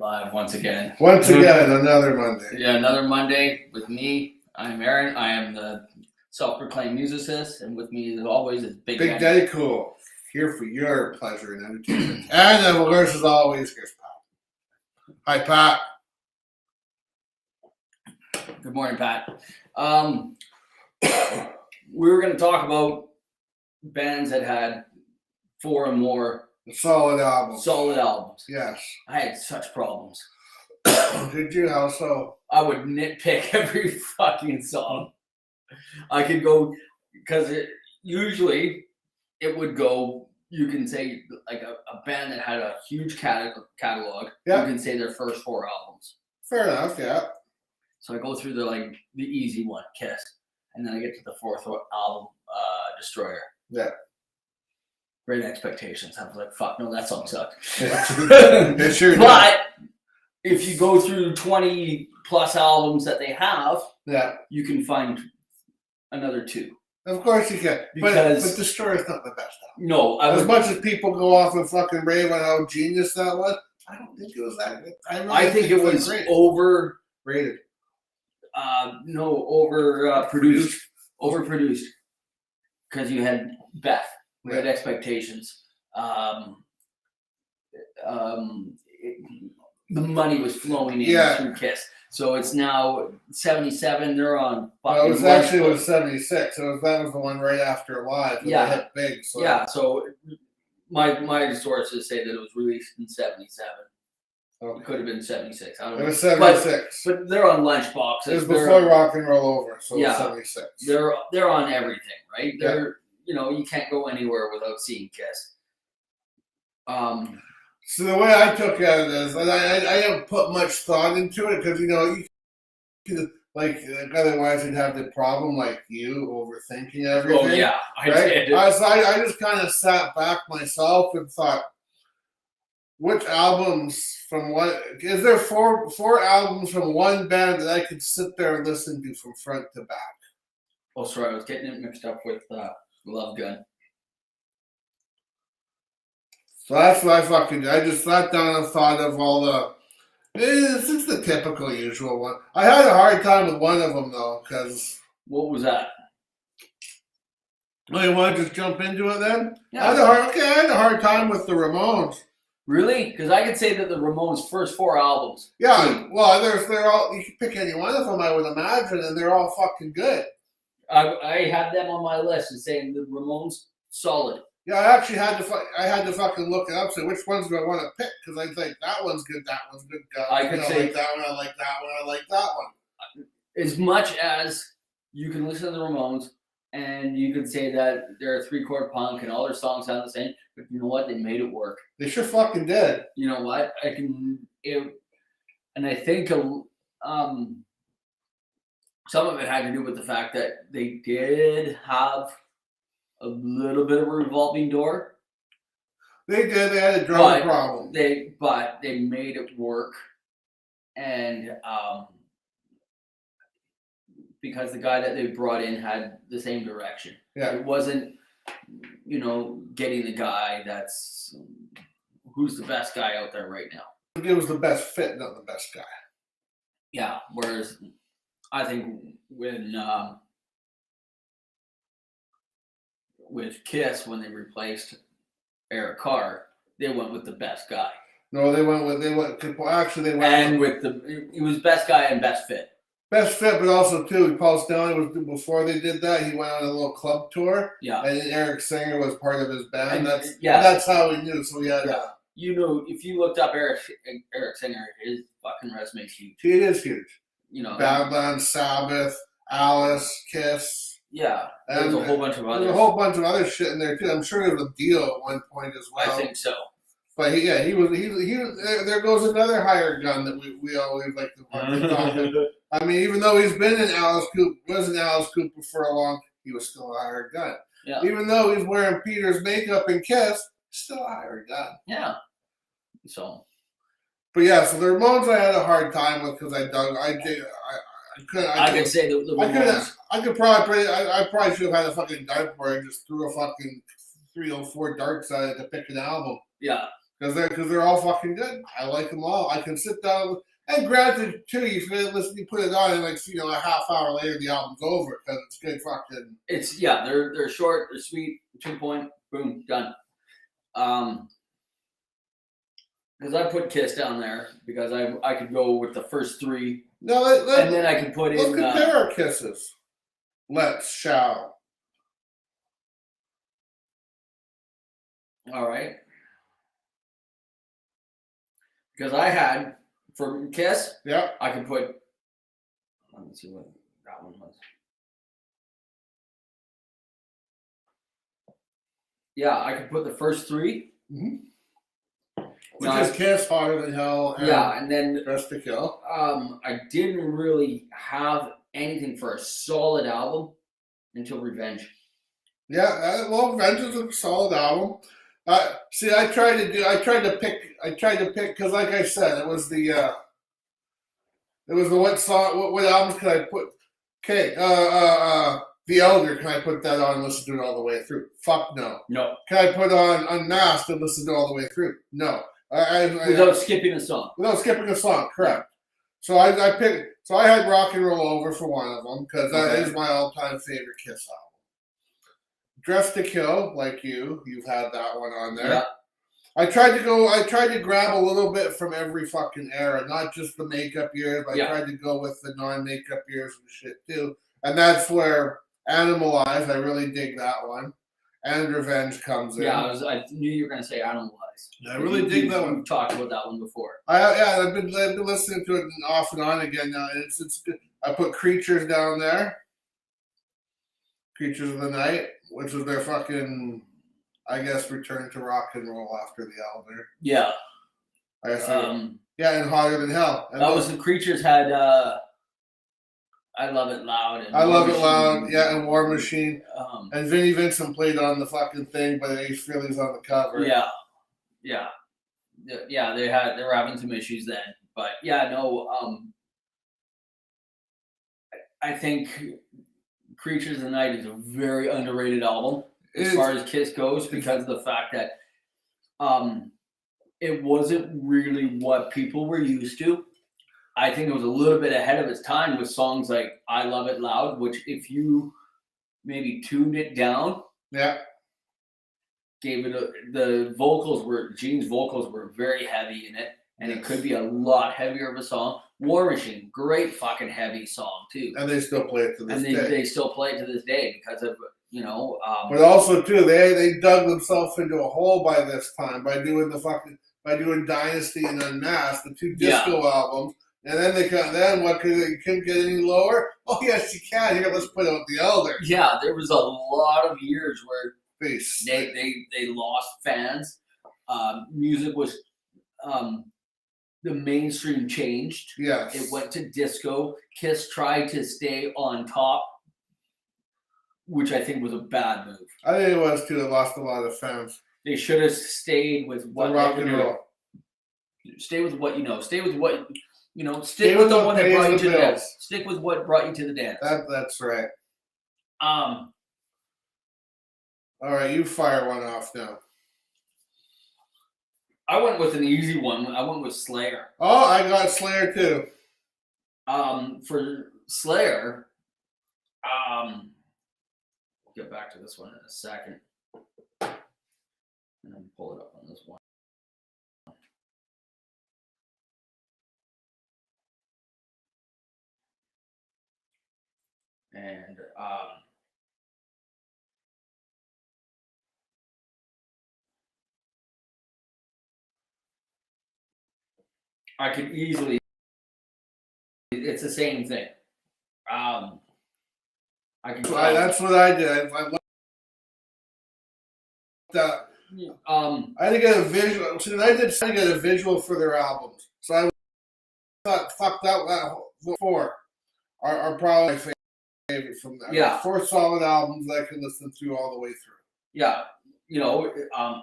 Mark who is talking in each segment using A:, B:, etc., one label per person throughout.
A: live once again.
B: Once again, another Monday.
A: Yeah, another Monday with me. I'm Aaron. I am the self-proclaimed musicist, and with me, as always, is Big
B: Daddy Cool, here for your pleasure and entertainment. And of course, as always, here's Pat. Hi, Pat.
A: Good morning, Pat. We were going to talk about bands that had 4 or more
B: solid albums.
A: Yes. I had such problems.
B: Did you? How so?
A: I would nitpick every fucking song. I could go, because usually it would go, you can say, like a band that had a huge catalog, you can say their first 4 albums.
B: Fair enough, yeah.
A: So I go through the easy one, Kiss, and then I get to the 4th album, Destroyer.
B: Yeah.
A: Great Expectations. I was like, fuck, no, that song sucked.
B: It sure
A: but if you go through 20 plus albums that they have, you can find another 2.
B: Of course you can. But Destroyer's not the best album.
A: No.
B: As much as people go off and fucking rave on how genius that was, I don't think it was that good.
A: I think it was
B: great.
A: Overrated. Overproduced. Overproduced. Because you had Beth. Great Expectations. The money was flowing in through Kiss. So it's now 77. They're on.
B: Well, it was actually 76. So that was the one right after Live. They hit big. So.
A: Yeah. So my sources say that it was released in 77. Okay. It could have been 76. I don't know.
B: It was 76.
A: But they're on Lunchbox.
B: It was before Rock and Roll Over. So it was 76.
A: They're on everything, right? You can't go anywhere without seeing Kiss.
B: So the way I took at it is, and I don't put much thought into it because you could otherwise you'd have the problem like you overthinking everything.
A: Oh yeah, I did.
B: So I just kind of sat back myself and thought, which albums from what is there 4 albums from one band that I could sit there and listen to from front to back?
A: Oh, sorry, I was getting it mixed up with Love Gun.
B: So that's what I just sat down and thought of all the. This is the typical usual one. I had a hard time with one of them though, because.
A: What was that?
B: Well, you want to just jump into it then?
A: Yeah.
B: I had a hard time with the Ramones.
A: Really? Because I could say that the Ramones' first 4 albums.
B: Yeah, well, they're all. You can pick any one of them, I would imagine, and they're all fucking good.
A: I had them on my list and saying the Ramones solid.
B: Yeah, I actually had to fucking look it up. Say which ones do I want to pick because I think that one's good, that one's good.
A: I could say
B: like that one. I like that one. I like that one.
A: As much as you can listen to the Ramones and you can say that they're 3-chord punk and all their songs sound the same, but you know what? They made it work.
B: They sure fucking did.
A: You know what? And I think some of it had to do with the fact that they did have a little bit of a revolving door.
B: They did. They had a drum problem.
A: But they made it work, and because the guy that they brought in had the same direction.
B: Yeah.
A: It wasn't, getting the guy who's the best guy out there right now.
B: It was the best fit, not the best guy.
A: Yeah. Whereas I think with Kiss, when they replaced Eric Carr, they went with the best guy.
B: No, it
A: was best guy and best fit.
B: Best fit, but also too, Paul Stanley was before they did that. He went on a little club tour.
A: Yeah,
B: and Eric Singer was part of his band.
A: And
B: that's how we knew. So we had.
A: If you looked up Eric Singer, his fucking resume is huge.
B: It is huge.
A: Badlands,
B: Sabbath, Alice, Kiss.
A: Yeah, there's a whole bunch of others.
B: There's a whole bunch of other shit in there too. I'm sure there was a deal at one point as well.
A: I think so.
B: But he was. There goes another hired gun that we always like to talk about. I mean, even though he's been in Alice Cooper for a long, he was still a hired gun.
A: Yeah.
B: Even though he's wearing Peter's makeup and Kiss, still a hired gun.
A: Yeah. So.
B: But yeah, so the Ramones I had a hard time with because I could say the Ramones. I probably should have had a fucking dartboard and just threw a fucking 304 darts at it to pick an album.
A: Yeah.
B: because they're all fucking good. I like them all. I can sit down. And granted, too, you put it on, and like a half hour later, the album's over because it's good fucking.
A: It's they're short, they're sweet, 2 point, boom, done. Because I put Kiss down there because I could go with the first 3.
B: No,
A: and then I can put
B: let's
A: in.
B: compare our Kisses. Shall.
A: All right. Because I had for Kiss,
B: Yeah.
A: I could put. Let me see what that one was. Yeah, I could put the first 3.
B: Mm-hmm. Which is Kiss, Hotter Than Hell,
A: and then
B: Dressed to Kill.
A: I didn't really have anything for a solid album until Revenge.
B: Yeah, Revenge is a solid album. See, I tried to pick because, like I said, it was the what albums could I put? Okay, The Elder, can I put that on and listen to it all the way through? Fuck no.
A: No.
B: Can I put on Unmasked and listen to it all the way through? No.
A: Without skipping a song.
B: Without skipping a song, correct. So I picked. So I had Rock and Roll Over for one of them because that is my all-time favorite Kiss album. Dressed to Kill, like you've had that one on there.
A: Yeah.
B: I tried to grab a little bit from every fucking era, not just the makeup years, but I tried to go with the non-makeup years and shit too. And that's where Animalize, I really dig that one. And Revenge comes in.
A: Yeah, I knew you were going to say Animalize.
B: I really dig that one.
A: We've talked about that one before.
B: I've been listening to it off and on again now. It's good. I put Creatures down there. Creatures of the Night, which was their fucking, I guess, return to rock and roll after The Elder.
A: Yeah.
B: I guess. And Hotter Than Hell. And
A: that was the Creatures had I Love It Loud. And
B: I Love It Loud, and War Machine.
A: And
B: Vinnie Vincent played on the fucking thing, but Ace Frehley's on the cover.
A: Yeah. They were having some issues then. But I think Creatures of the Night is a very underrated album as far as Kiss goes because of the fact that it wasn't really what people were used to. I think it was a little bit ahead of its time with songs like I Love It Loud, which if you maybe tuned it down, gave it Gene's vocals were very heavy in it, and it could be a lot heavier of a song. War Machine, great fucking heavy song too.
B: And they still play it to this day.
A: They still play it to this day because of,
B: but also too, they dug themselves into a hole by this time by doing Dynasty and Unmasked, the 2 disco albums. And then you couldn't get any lower? Oh yes, you can. Here, let's put out The Elder.
A: Yeah, there was a lot of years where
B: they
A: lost fans. Music was the mainstream changed.
B: Yes.
A: It went to disco. Kiss tried to stay on top, which I think was a bad move.
B: I think it was too. They lost a lot of fans.
A: They should have stayed with what
B: rock and roll.
A: Stay with what you know. Stay with what you know. Stick with the one that brought you to the dance. Stick with what brought you to the dance.
B: That's right. All right, you fire one off now.
A: I went with an easy one. I went with Slayer.
B: Oh, I got Slayer too.
A: For Slayer, we'll get back to this one in a second. And then pull it up on this one. And I could easily. It's the same thing. I can.
B: That's what I did. I had to get a visual. So I did try to get a visual for their albums. So I thought, fuck that. 4 are probably my favorite from them.
A: Yeah.
B: 4 solid albums that I can listen to all the way through.
A: Yeah,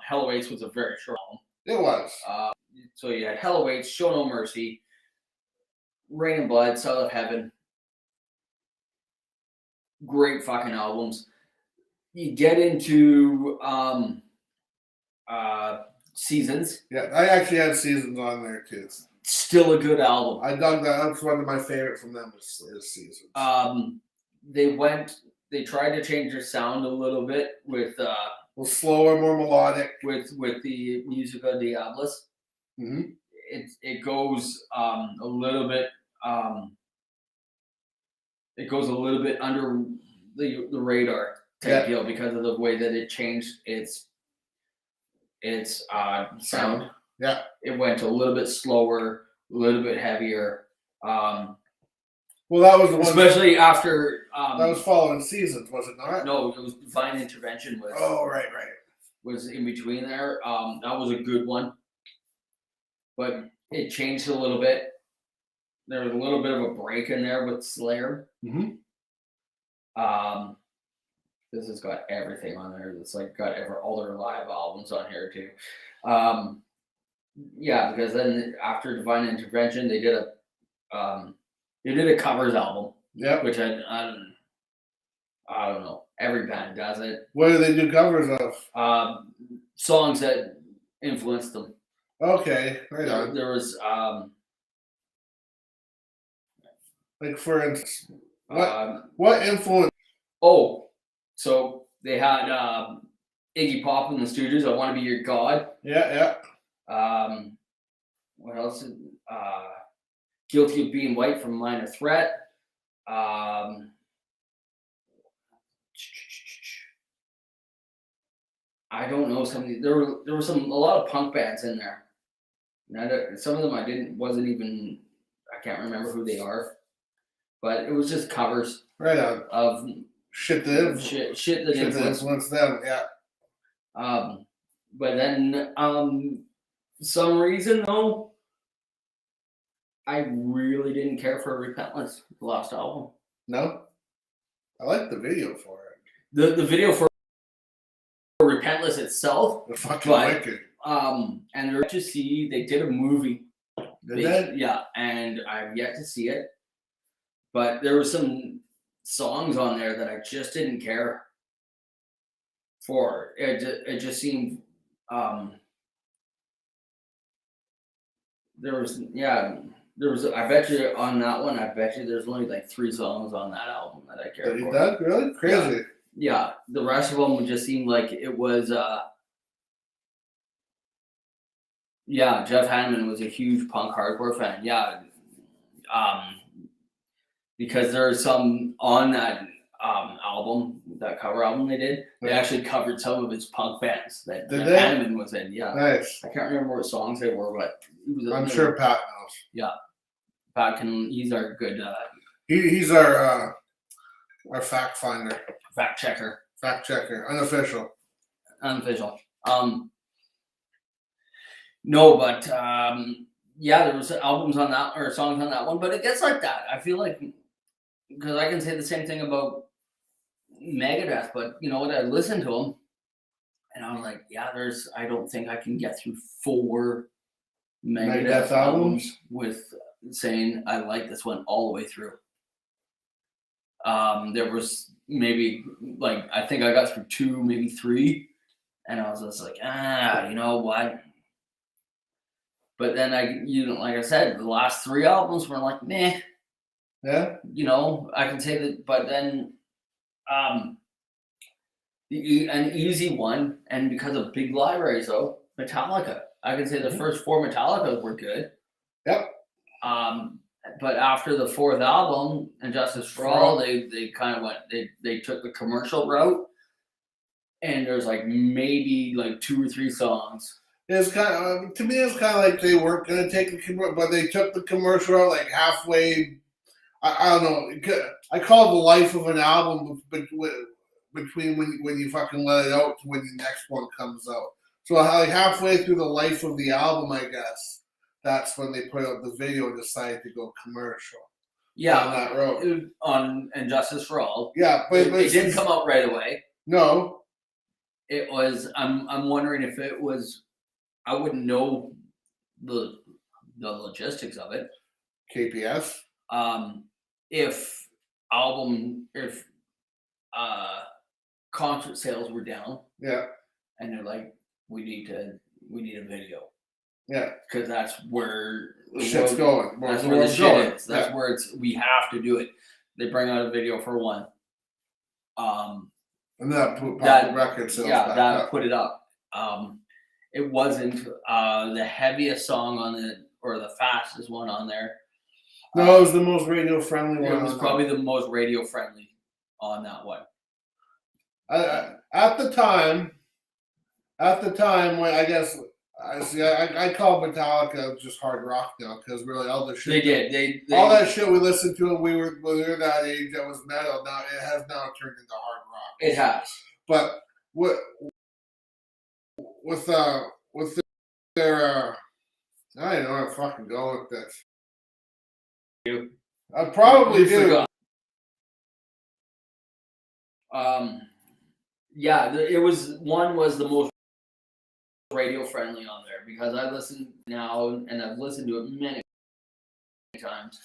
A: Hell Awaits was a very short album.
B: It was.
A: So you had Hell Awaits, Show No Mercy, Rain and Blood, South of Heaven. Great fucking albums. You get into Seasons.
B: Yeah, I actually had Seasons on there too.
A: Still a good album.
B: I dug that. That's one of my favorite from them is Seasons.
A: They tried to change their sound a little bit with
B: a little slower, more melodic.
A: With the Musica Diablos.
B: Mm-hmm.
A: It goes a little bit under the radar type deal because of the way that it changed its sound.
B: Yeah.
A: It went a little bit slower, a little bit heavier.
B: Well, that was the one.
A: Especially after
B: that was following Seasons, was it not?
A: No, it was Divine Intervention.
B: Right.
A: Was in between there. That was a good one, but it changed a little bit. There was a little bit of a break in there with Slayer.
B: Mm-hmm.
A: This has got everything on there. It's like got all their live albums on here too. Yeah, because then after Divine Intervention, they did a covers album.
B: Yeah,
A: which I don't know. Every band does it.
B: What do they do covers of?
A: Songs that influenced them.
B: Okay, right on.
A: There was
B: like for instance, what influence?
A: Oh, so they had Iggy Pop and the Stooges. I Want to Be Your God.
B: Yeah.
A: What else? Guilty of Being White from Minor Threat. I don't know. There were a lot of punk bands in there. Some of them I can't remember who they are, but it was just covers.
B: Right on.
A: Of
B: shit that influenced them. Yeah.
A: But then some reason though, I really didn't care for Repentless, the last album.
B: No, I like the video for it.
A: The video for Repentless itself,
B: the fucking wicked.
A: And they're to see. They did a movie.
B: Did they?
A: Yeah, and I've yet to see it. But there were some songs on there that I just didn't care for. It just seemed. There was. I bet you on that one. I bet you there's only like 3 songs on that album that I cared for.
B: That really crazy.
A: Yeah, the rest of them would just seem like it was. Yeah, Jeff Hanneman was a huge punk hardcore fan. Yeah, because there are some on that album, that cover album they did. They actually covered some of his punk bands that Jeff Hanneman was in. Yeah,
B: nice.
A: I can't remember what songs they were, but
B: I'm sure Pat knows.
A: Yeah, Pat can. He's our good.
B: He's our fact finder.
A: Fact checker.
B: Unofficial.
A: No, but yeah, there was albums on that or songs on that one, but it gets like that. I feel like because I can say the same thing about Megadeth, but you know what? I listened to them, and I'm like, yeah, I don't think I can get through 4 Megadeth albums with saying I like this one all the way through. There was maybe I think I got through 2, maybe 3, and I was just like, you know what? But then like I said, the last 3 albums were like, meh.
B: Yeah.
A: You know, I can say that, but then an easy one, and because of big libraries though, Metallica. I can say the first 4 Metallicas were good.
B: Yep.
A: But after the 4th album, And Justice for All, they kind of went, they took the commercial route, and there's maybe 2 or 3 songs.
B: It's kind of, to me, it's kind of like they weren't going to take the commercial, but they took the commercial route halfway. I don't know. I call it the life of an album between when you fucking let it out to when the next one comes out. So halfway through the life of the album, I guess, that's when they put out the video and decided to go commercial.
A: Yeah,
B: on that road.
A: On And Justice for All.
B: Yeah, but
A: it didn't come out right away.
B: No.
A: It was. I'm wondering if it was. I wouldn't know the logistics of it.
B: KPS.
A: If concert sales were down.
B: Yeah.
A: And they're like, we need to we need a video.
B: Yeah.
A: Because that's where the
B: Shit's
A: world-
B: going.
A: That's where the shit is. That's where we have to do it. They bring out a video for one.
B: And that put the record sales back up.
A: Put it up. It wasn't the heaviest song on it or the fastest one on there.
B: No, it was the most radio friendly one.
A: It was probably the most radio friendly on that one.
B: At the time when I call Metallica just hard rock now because really all the shit
A: They
B: all that shit we listened to when we were that age that was metal. Now it has now turned into hard rock.
A: It has.
B: But with their I don't know how to fucking go with this. I probably do.
A: Yeah, it was the most radio friendly on there because I listen now and I've listened to it many times.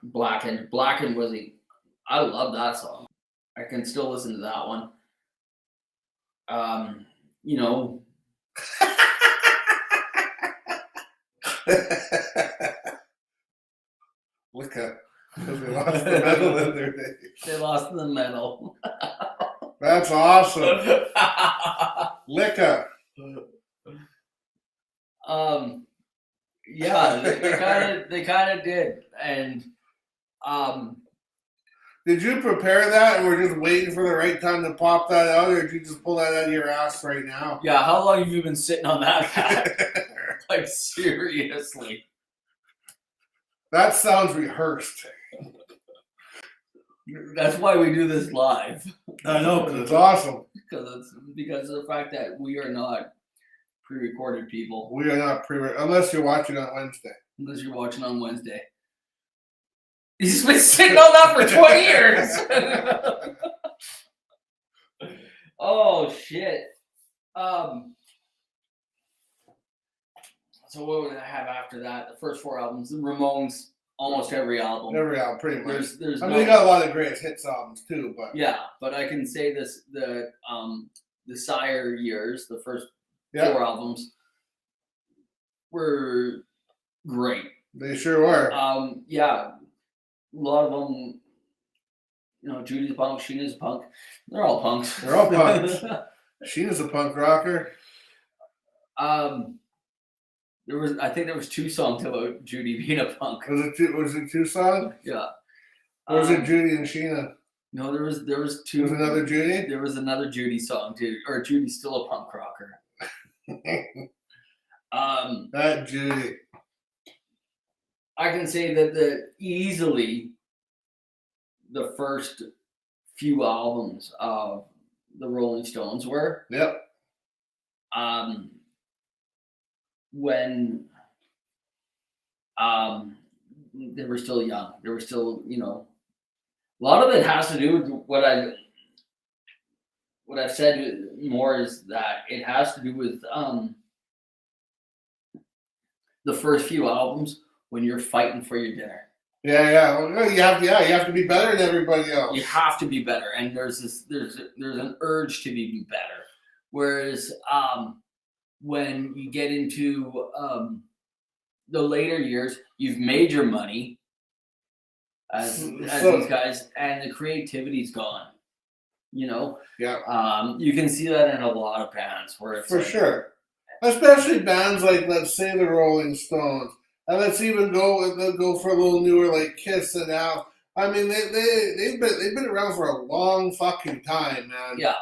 A: Blackened was I love that song. I can still listen to that one.
B: Look at because they lost the medal in their day.
A: They lost the medal.
B: That's awesome. Licka.
A: Yeah, they kind of did, and
B: did you prepare that, and we're just waiting for the right time to pop that out, or did you just pull that out of your ass right now?
A: Yeah, how long have you been sitting on that back? Like seriously.
B: That sounds rehearsed.
A: That's why we do this live.
B: I know, because it's awesome.
A: Because of the fact that we are not pre-recorded people.
B: We are not unless you're watching on Wednesday.
A: Unless you're watching on Wednesday. He's been sitting on that for 20 years. Oh shit. So what would I have after that? The first 4 albums, the Ramones, almost every album.
B: Every album, pretty much.
A: There's
B: they got a lot of greatest hits albums too, but
A: yeah, but I can say this: the Sire years, the first 4 albums, were great.
B: They sure were.
A: Yeah, a lot of them. Judy's a punk, Sheena's a punk. They're all punks.
B: They're all punks. Sheena's a punk rocker.
A: I think there was 2 songs about Judy being a punk.
B: Was it 2 songs?
A: Yeah.
B: Or was it Judy and Sheena?
A: No, there was 2.
B: There was another Judy?
A: There was another Judy song too. Or Judy's still a punk rocker.
B: That Judy.
A: I can say that easily the first few albums of the Rolling Stones were.
B: Yep.
C: when they were still young. They were still, a lot of it has to do with what I've said more is that it has to do with the first few albums when you're fighting for your dinner.
B: Yeah. Well, you have to be better than everybody else.
C: You have to be better, and there's an urge to be better. Whereas when you get into the later years, you've made your money as these guys, and the creativity's gone.
B: Yeah.
C: You can see that in a lot of bands where it's
B: for sure, especially bands like, let's say, the Rolling Stones, and let's even go for a little newer like Kiss and Al. I mean, they've been around for a long fucking time, man.
C: Yeah.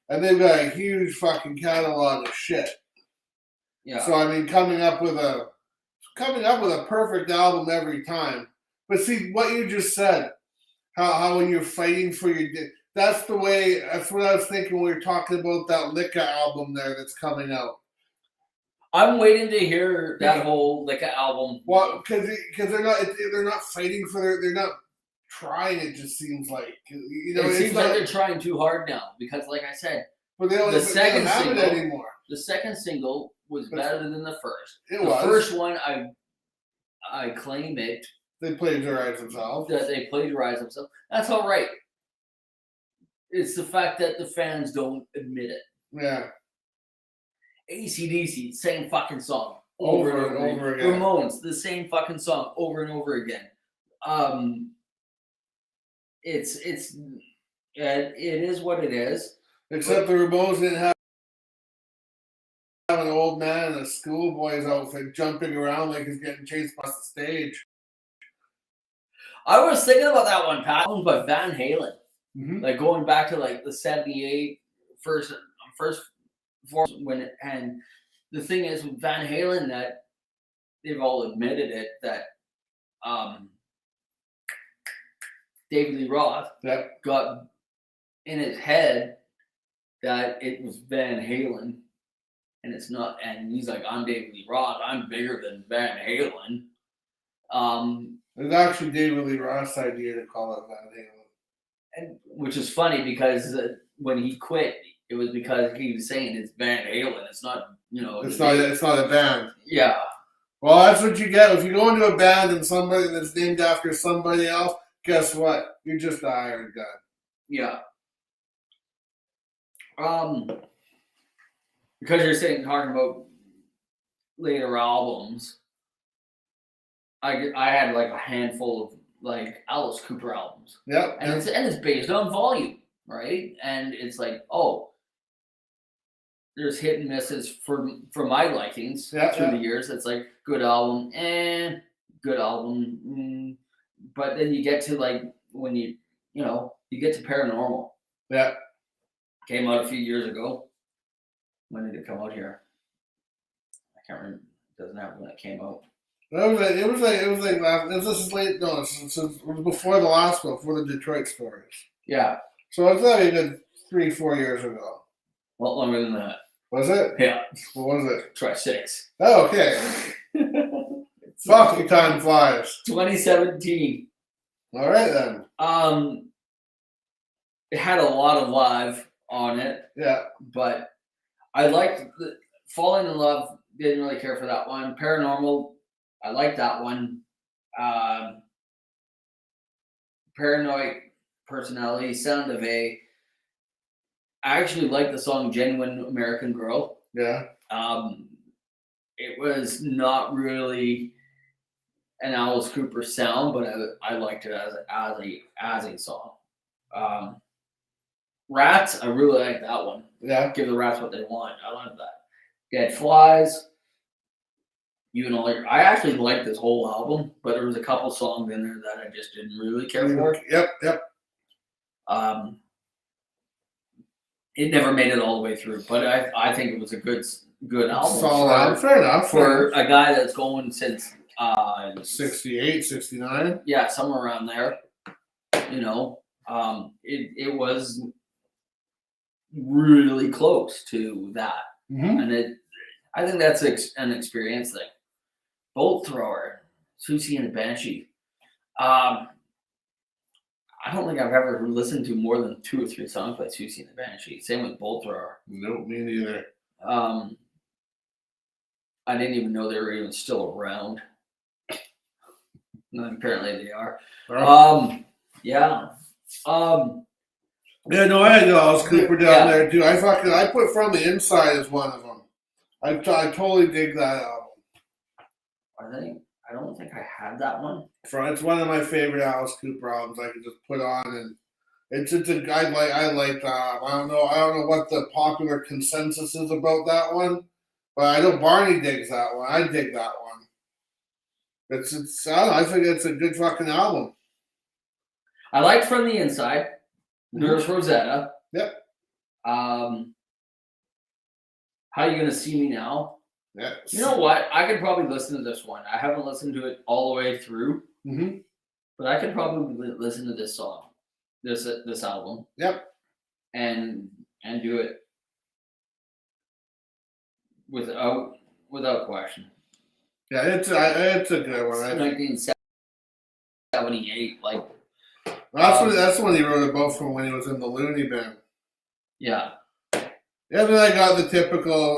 C: And
B: they've got a huge fucking catalog of shit.
C: Yeah.
B: So I mean, coming up with a perfect album every time. But see what you just said, how when you're fighting for your. That's what I was thinking when we were talking about that Licka album there that's coming out.
C: I'm waiting to hear that whole Licka album.
B: Well, because they're not fighting for they're not trying. It just seems like
C: it seems like they're trying too hard now because, like I said,
B: but they don't have it anymore.
C: The second single was better than the first.
B: The
C: first one, I claim it
B: They plagiarize themselves.
C: that they plagiarize themselves. That's all right. It's the fact that the fans don't admit it.
B: Yeah.
C: AC/DC, same fucking song
B: Over and over again.
C: Ramones, the same fucking song over and over again. It is what it is.
B: Except the Ramones didn't have an old man in a schoolboy's outfit jumping around like he's getting chased across the stage.
C: I was thinking about that one, Pat, but Van Halen.
B: Mm-hmm.
C: Like going back to like the 78 first when and the thing is with Van Halen that they've all admitted it that David Lee Roth got in his head that it was Van Halen and it's not, and he's like, I'm David Lee Roth, I'm bigger than Van Halen.
B: It was actually David Lee Roth's idea to call it Van Halen.
C: And, which is funny because when he quit, it was because he was saying it's Van Halen. It's not,
B: It's not a band.
C: Yeah.
B: Well, that's what you get if you go into a band and somebody that's named after somebody else. Guess what? You're just a hired gun.
C: Yeah. Because you're talking about later albums. I had like a handful of like Alice Cooper albums.
B: Yep.
C: And it's based on volume, right? And it's like, there's hit and misses for my likings through the years. It's like good album, good album. But then you get to like when you get to Paranormal.
B: Yeah.
C: Came out a few years ago. When did it come out here? I can't remember. It doesn't have when it came out.
B: It was before the last one, before the Detroit Stories.
C: Yeah.
B: So it's like a good 3-4 years ago.
C: A lot longer than that.
B: Was it?
C: Yeah.
B: What was it?
C: Try 6.
B: Oh, okay. Fucking time flies.
C: 2017.
B: All right then.
C: It had a lot of live on it.
B: Yeah.
C: But I liked Falling in Love. Didn't really care for that one. Paranormal. I like that one. Paranoid Personality, Sound of A. I actually like the song Genuine American Girl.
B: Yeah.
C: It was not really an Alice Cooper sound, but I liked it as a song. Rats, I really like that one.
B: Yeah.
C: Give the rats what they want. I love that. Dead Flies. I actually liked this whole album, but there was a couple songs in there that I just didn't really care for.
B: Yep.
C: It never made it all the way through, but I think it was a good album.
B: Solid album. Fair enough.
C: For a guy that's going since
B: 68, 69.
C: Yeah, somewhere around there. It was really close to that, and I think that's an experience thing. Bolt Thrower, Susie and the Banshee. I don't think I've ever listened to more than 2 or 3 songs by Susie and the Banshee. Same with Bolt Thrower.
B: Nope, me neither.
C: I didn't even know they were even still around. And apparently they are. Yeah.
B: Yeah, no, I had Alice Cooper down there too. I put From the Inside as one of them. I totally dig that album.
C: I don't think I had that one.
B: It's one of my favorite Alice Cooper albums. I can just put on, and I like that. I don't know what the popular consensus is about that one, but I know Barney digs that one. I dig that one. I think it's a good fucking album.
C: I liked From the Inside. Nurse Rosetta.
B: Yep.
C: How You Gonna See Me Now?
B: Yeah.
C: You know what? I could probably listen to this one. I haven't listened to it all the way through, but I could probably listen to this song, this album.
B: Yep.
C: And do it without question.
B: Yeah, it's a good one.
C: 1978, like.
B: That's when he wrote it both from when he was in the Looney Bin.
C: Yeah.
B: Yeah, then I got the typical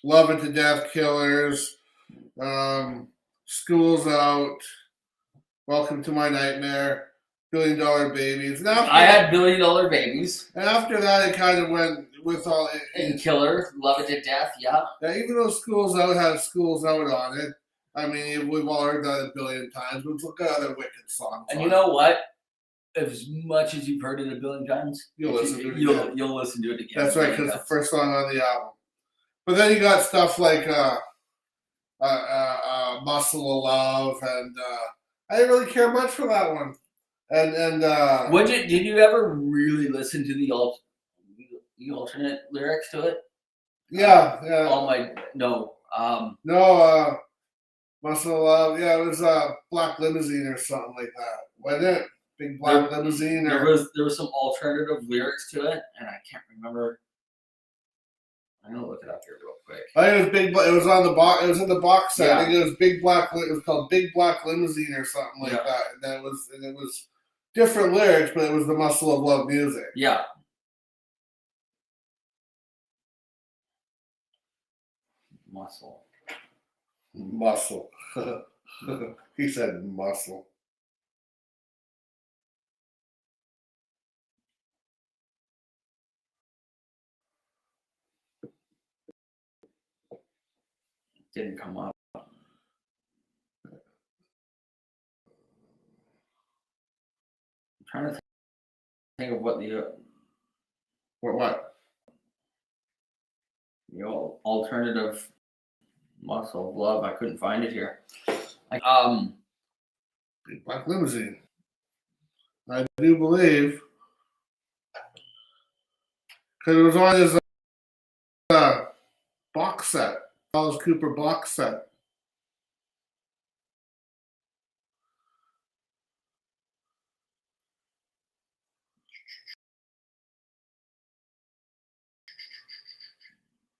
B: Love It to Death, Killers, School's Out, Welcome to My Nightmare, $1 Billion Babies. And after,
C: I had $1 Billion Babies.
B: and after that, it kind of went with all.
C: And Killer, Love It to Death, yeah.
B: Yeah, even though Schools Out had Schools Out on it, I mean, we've all heard that a billion times, but look at other Wicked songs.
C: And you know what? As much as you've heard it a billion times,
B: You'll listen to it again.
C: You'll listen to it again.
B: That's right, because the first song on the album. But then you got stuff like Muscle of Love, and I didn't really care much for that one. And
C: did you ever really listen to the alternate lyrics to it?
B: yeah. Muscle of Love. Yeah, it was Black Limousine or something like that, wasn't it? Big Black Limousine.
C: There was some alternative lyrics to it, and I can't remember. I'm gonna look it up here real quick.
B: I think it was Big. It was on the box. It was in the box set.
C: Yeah.
B: I think it was Big Black. It was called Big Black Limousine or something like that. And it was different lyrics, but it was the Muscle of Love music.
C: Yeah. Muscle.
B: He said muscle.
C: Didn't come up. I'm trying to think of what the alternative Muscle of Love. I couldn't find it here.
B: Big Black Limousine. I do believe because it was on his box set, Alice Cooper box set.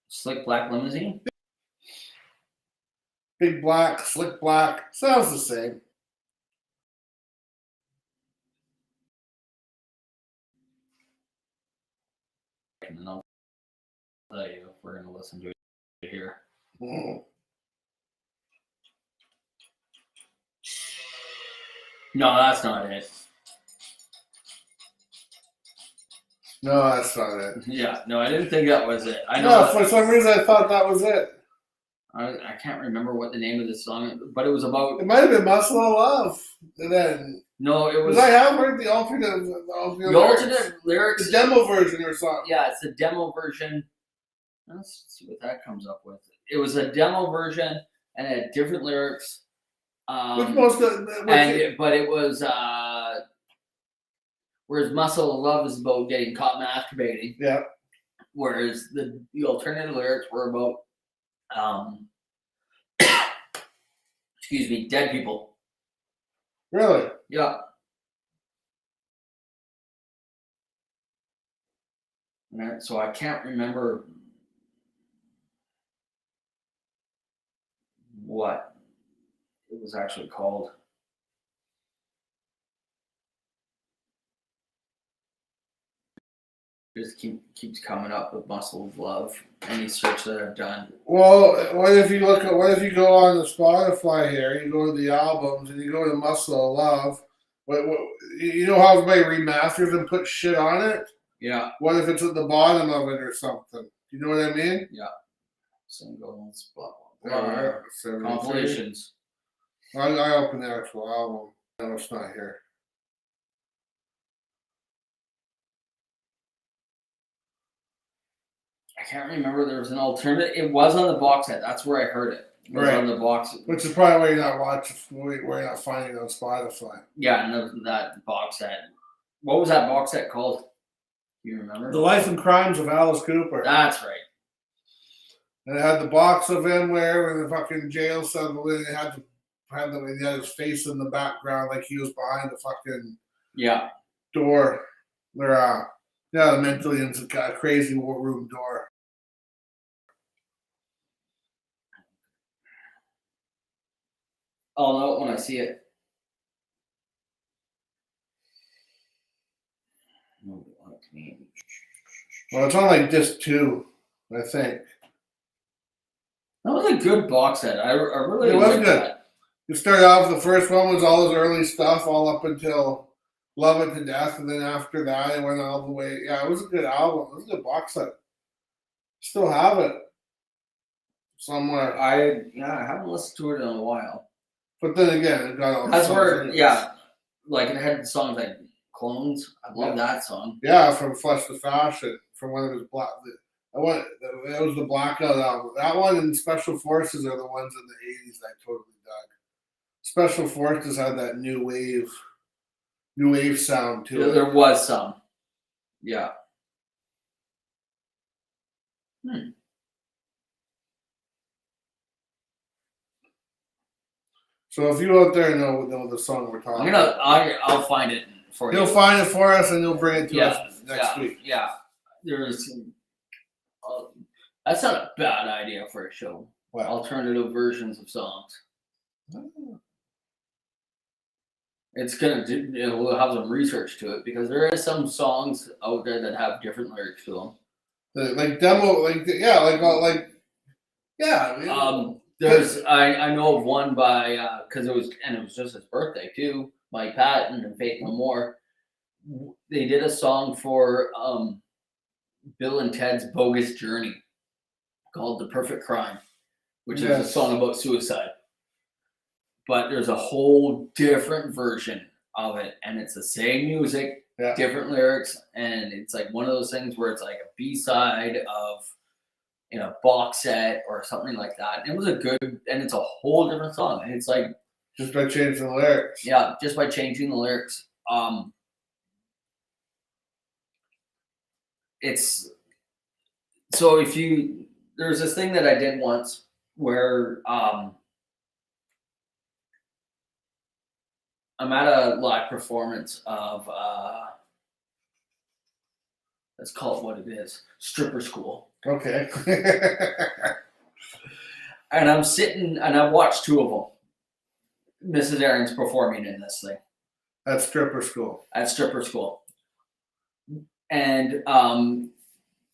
C: Slick Black Limousine.
B: Big Black, Slick Black, sounds the same.
C: And then I'll tell you if we're gonna listen to it here.
B: Mm.
C: No, that's not it.
B: No, that's not it.
C: Yeah, no, I didn't think that was it. I know.
B: No, for some reason I thought that was it.
C: I can't remember what the name of the song is, but it was about.
B: It might have been Muscle of Love. And then
C: No, it was.
B: because I have heard the alternate
C: lyrics.
B: the demo version or something.
C: Yeah, it's the demo version. Let's see what that comes up with. It was a demo version and it had different lyrics.
B: But it
C: was whereas Muscle of Love is about getting caught masturbating.
B: Yeah.
C: Whereas the alternative lyrics were about excuse me, dead people.
B: Really?
C: Yeah. So I can't remember what it was actually called. Just keeps coming up with Muscle of Love. Any search that I've done.
B: Well, what if you go on the Spotify here, you go to the albums and you go to Muscle of Love, what you know how everybody remasters and puts shit on it?
C: Yeah.
B: What if it's at the bottom of it or something? You know what I mean?
C: Yeah. Singles, blah,
B: Compilations. I opened the actual album. No, it's not here.
C: I can't remember. There was an alternative. It was on the box set. That's where I heard it. It was on the box.
B: Which is probably why you're not watching. Where you're not finding it on Spotify.
C: Yeah, and that box set. What was that box set called? Do you remember?
B: The Life and Crimes of Alice Cooper.
C: That's right.
B: And it had the box of him where in the fucking jail cell. It had his face in the background like he was behind the fucking door. Where the mentally crazy room door.
C: I'll know it when I see it.
B: Well, it's on like disc 2, I think.
C: That was a good box set. I really
B: it was
C: liked
B: good.
C: That.
B: You start off, the first one was all his early stuff, all up until Love It to Death, and then after that, it went all the way. Yeah, it was a good album. It was a good box set. Still have it somewhere.
C: I haven't listened to it in a while.
B: But then again, it got all the
C: That's
B: songs
C: where
B: anyways.
C: like it had songs like Clones. I love that song.
B: Yeah, from Flesh to Fashion, from one of his black. It was the Blackout album. That one and Special Forces are the ones in the '80s that I totally dug. Special Forces had that new wave sound to it.
C: There was some. Yeah.
B: So if you out there know the song we're talking about,
C: I'll find it for you.
B: he'll find it for us and he'll bring it to us next week.
C: Yeah. There's that's not a bad idea for a show.
B: What?
C: Alternative versions of songs. It's we'll have some research to it because there is some songs out there that have different lyrics to them.
B: Like demo,
C: There's I know of one by because it was just his birthday too. Mike Patton and Faith No More. They did a song for Bill and Ted's Bogus Journey called "The Perfect Crime," which is a song about suicide. But there's a whole different version of it, and it's the same music, different lyrics, and it's like one of those things where it's like a B-side of in a box set or something like that. And it was and it's a whole different song, and it's like
B: just by changing the lyrics.
C: Yeah, just by changing the lyrics. It's so if you there's this thing that I did once where I'm at a live performance of let's call it what it is, stripper school.
B: Okay.
C: And I'm sitting and I've watched two of them. Mrs. Aaron's performing in this thing.
B: At stripper school.
C: At stripper school. And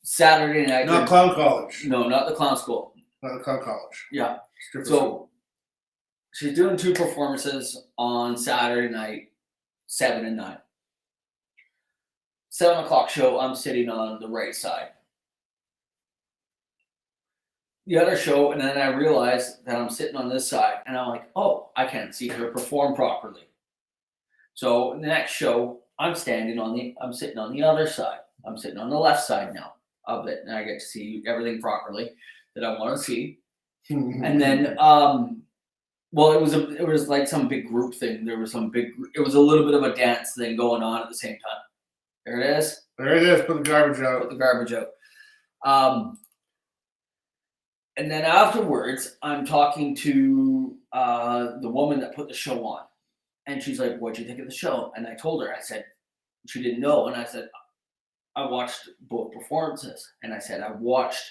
C: Saturday night.
B: Not clown college.
C: No, not the clown school.
B: Not the clown college.
C: Yeah.
B: Stripper
C: so
B: school.
C: She's doing two performances on Saturday night, 7 and 9. 7 o'clock show, I'm sitting on the right side. The other show, and then I realized that I'm sitting on this side, and I'm like, oh, I can't see her perform properly. So the next show, I'm sitting on the other side. I'm sitting on the left side now of it, and I get to see everything properly that I want to see. And then, well, it was like some big group thing. It was a little bit of a dance thing going on at the same time. There it is.
B: There it is. Put the garbage out.
C: Put the garbage out. And then afterwards, I'm talking to the woman that put the show on. And she's like, what'd you think of the show? And I told her, I said, she didn't know. And I said, I watched both performances. And I said, I watched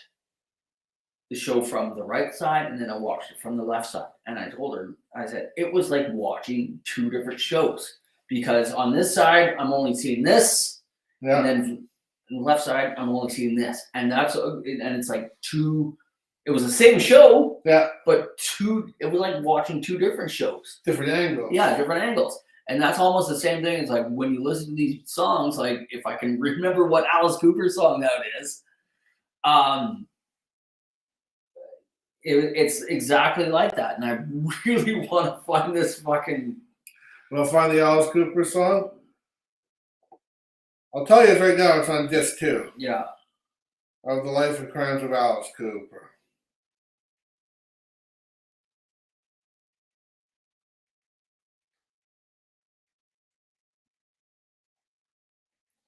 C: the show from the right side and then I watched it from the left side. And I told her, I said, it was like watching two different shows. Because on this side, I'm only seeing this.
B: Yeah.
C: And then on the left side, I'm only seeing this. And it's like two. It was the same show, but it was like watching two different shows.
B: Different angles.
C: Yeah, different angles. And that's almost the same thing. It's like when you listen to these songs, like if I can remember what Alice Cooper's song that is, it's exactly like that. And I really want to find this fucking...
B: Want to find the Alice Cooper song? I'll tell you right now, it's on disc 2.
C: Yeah.
B: Of The Life and Crimes of Alice Cooper.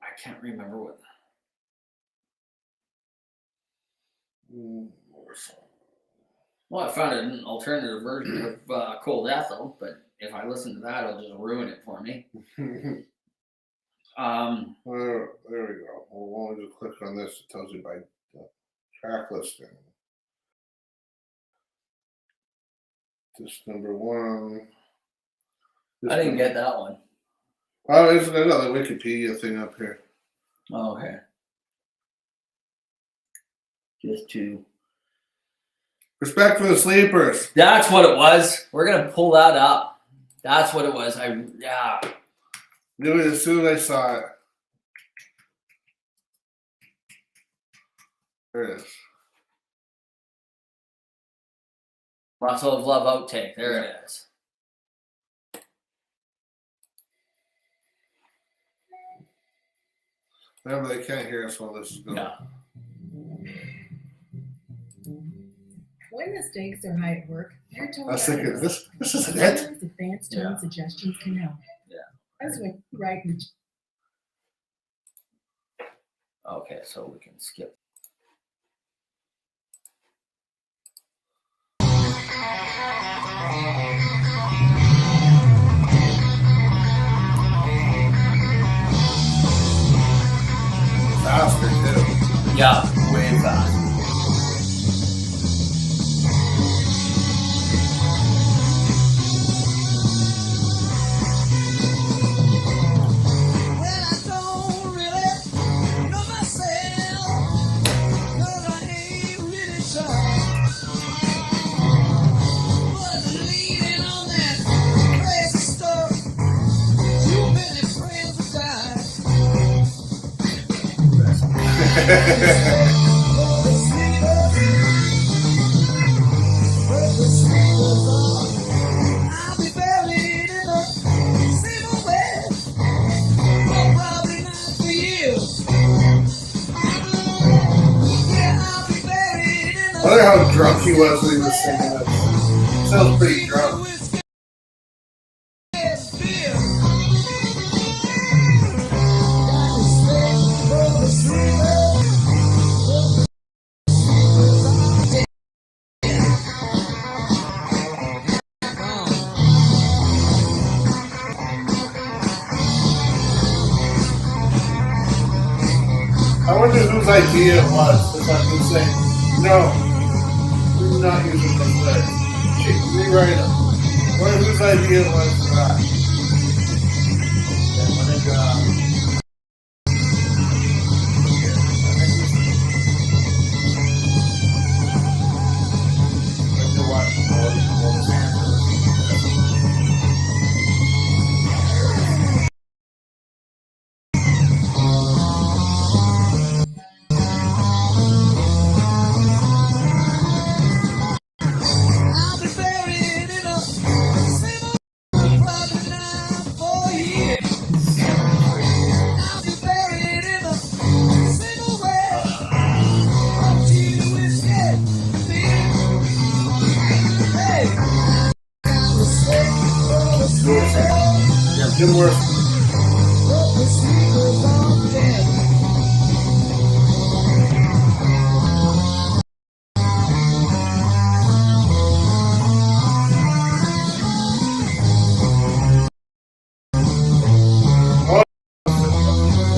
C: I can't remember what. Well, I found an alternative version of Cold Ethel, but if I listen to that, it'll just ruin it for me.
B: There we go. Well, just click on this. It tells you by track listing. This number 1.
C: I didn't get that one.
B: Oh, there's another Wikipedia thing up here.
C: Oh, okay. Just to
B: Respect for the sleepers.
C: That's what it was. We're gonna pull that up. That's what it was. Yeah.
B: Knew it as soon as I saw it. There it is.
C: Muscle of Love outtake. There it is.
B: Remember, they can't hear us while this is going.
C: Yeah.
D: When the stakes are high at work, you're told
B: I was thinking,
D: that
B: this isn't it.
D: sometimes advanced tone suggestions can help.
C: Yeah.
D: That's what right.
C: Okay, so we can skip.
B: Faster, too.
C: Yeah, way fast.
B: I wonder how drunk he was when he was singing this. Sounds pretty drunk. I wonder whose idea it was. If I could say, no, we're not using those lyrics. Rewrite them. I wonder whose idea it was for that. And when it Jim Worth.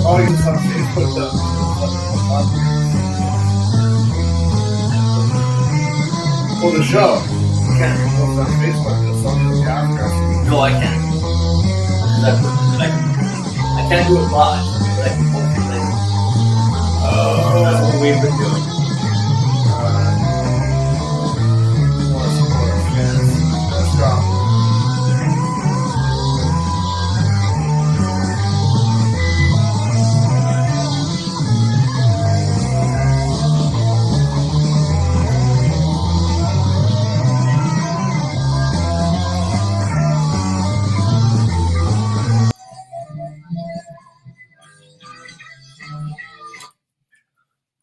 B: Oh, you on Facebook though. Well, the show. You can't post on Facebook. It's on the after.
C: No, I can't. I can't do it live, but I can post it later. That's what we've been doing.
B: Let's drop.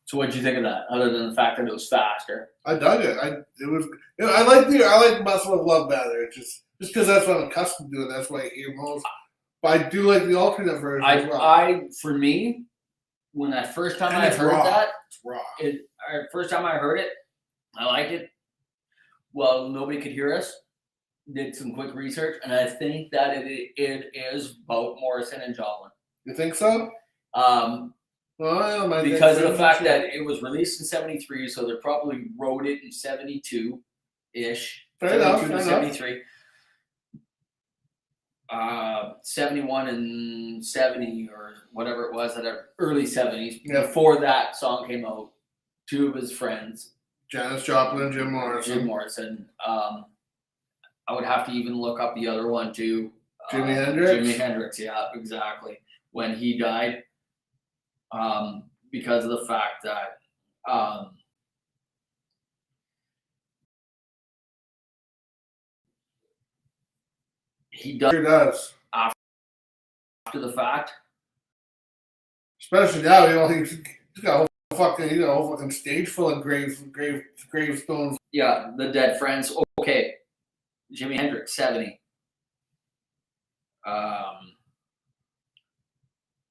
C: So what did you think of that? Other than the fact that it was faster.
B: I dug it. I like Muscle of Love better. Just because that's what I'm accustomed to, and that's what I hear most. But I do like the alternate version as well.
C: For me, when I first time
B: And
C: I
B: it's
C: heard
B: raw.
C: that,
B: It's raw.
C: first time I heard it, I liked it. Well, nobody could hear us. Did some quick research, and I think that it is about Morrison and Joplin.
B: You think so? Well,
C: Because of the fact that it was released in '73, so they probably wrote it in '72-ish.
B: Fair enough,
C: 72 to
B: fair enough.
C: 73. 71 and 70 or whatever it was, that early 70s.
B: Yeah.
C: Before that song came out, two of his friends
B: Janis Joplin, Jim Morrison.
C: Jim Morrison. I would have to even look up the other one too.
B: Jimi Hendrix?
C: Jimi Hendrix, yeah, exactly. When he died, because of the fact that he
B: Sure
C: died
B: does.
C: after the fact.
B: Especially now, he's got a whole fucking stage full of gravestones.
C: Yeah, the dead friends. Okay, Jimi Hendrix, 70.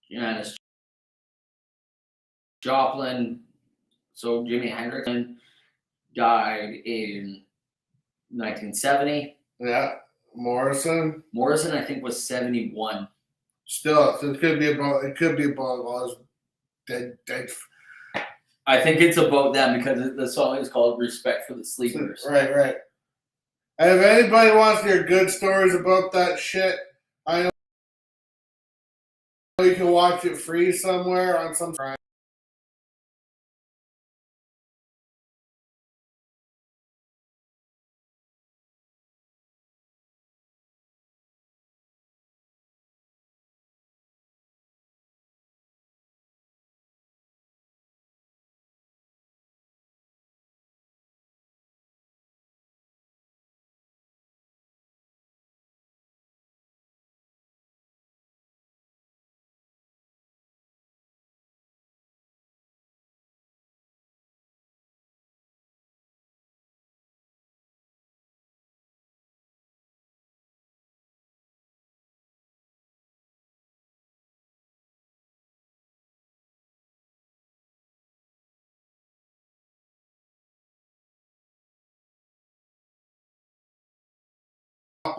C: Janis Joplin. So Jimi Hendrix died in 1970.
B: Yeah. Morrison.
C: Morrison, I think, was 71.
B: Still, so it could be about all his dead.
C: I think it's about them because the song is called "Respect for the Sleepers."
B: Right. And if anybody wants to hear good stories about that shit, I know you can watch it free somewhere on some.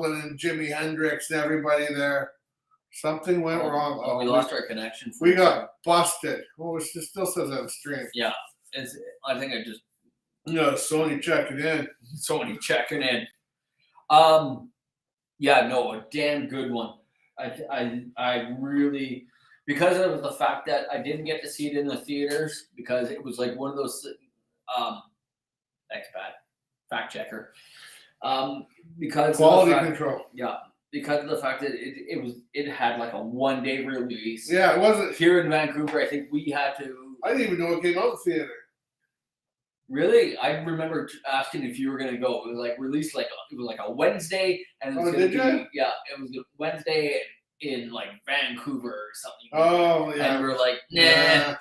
B: And Jimi Hendrix and everybody there. Something went wrong.
C: Oh, we lost our connection.
B: We got busted. Oh, it still says on stream.
C: Yeah, I think I just.
B: No, Sony checking in.
C: Sony checking in. Yeah, no, a damn good one. I really, because of the fact that I didn't get to see it in the theaters because it was like one of those. Expat fact checker. Because
B: quality
C: of the fact,
B: control.
C: Yeah, because of the fact that it had like a 1 day release.
B: Yeah, it wasn't
C: here in Vancouver. I think we had to.
B: I didn't even know it came out in the theater.
C: Really, I remember asking if you were gonna go. It was like released it was like a Wednesday, and it was
B: did you?
C: Yeah, it was a Wednesday in like Vancouver or something.
B: Oh yeah,
C: and we were like, nah.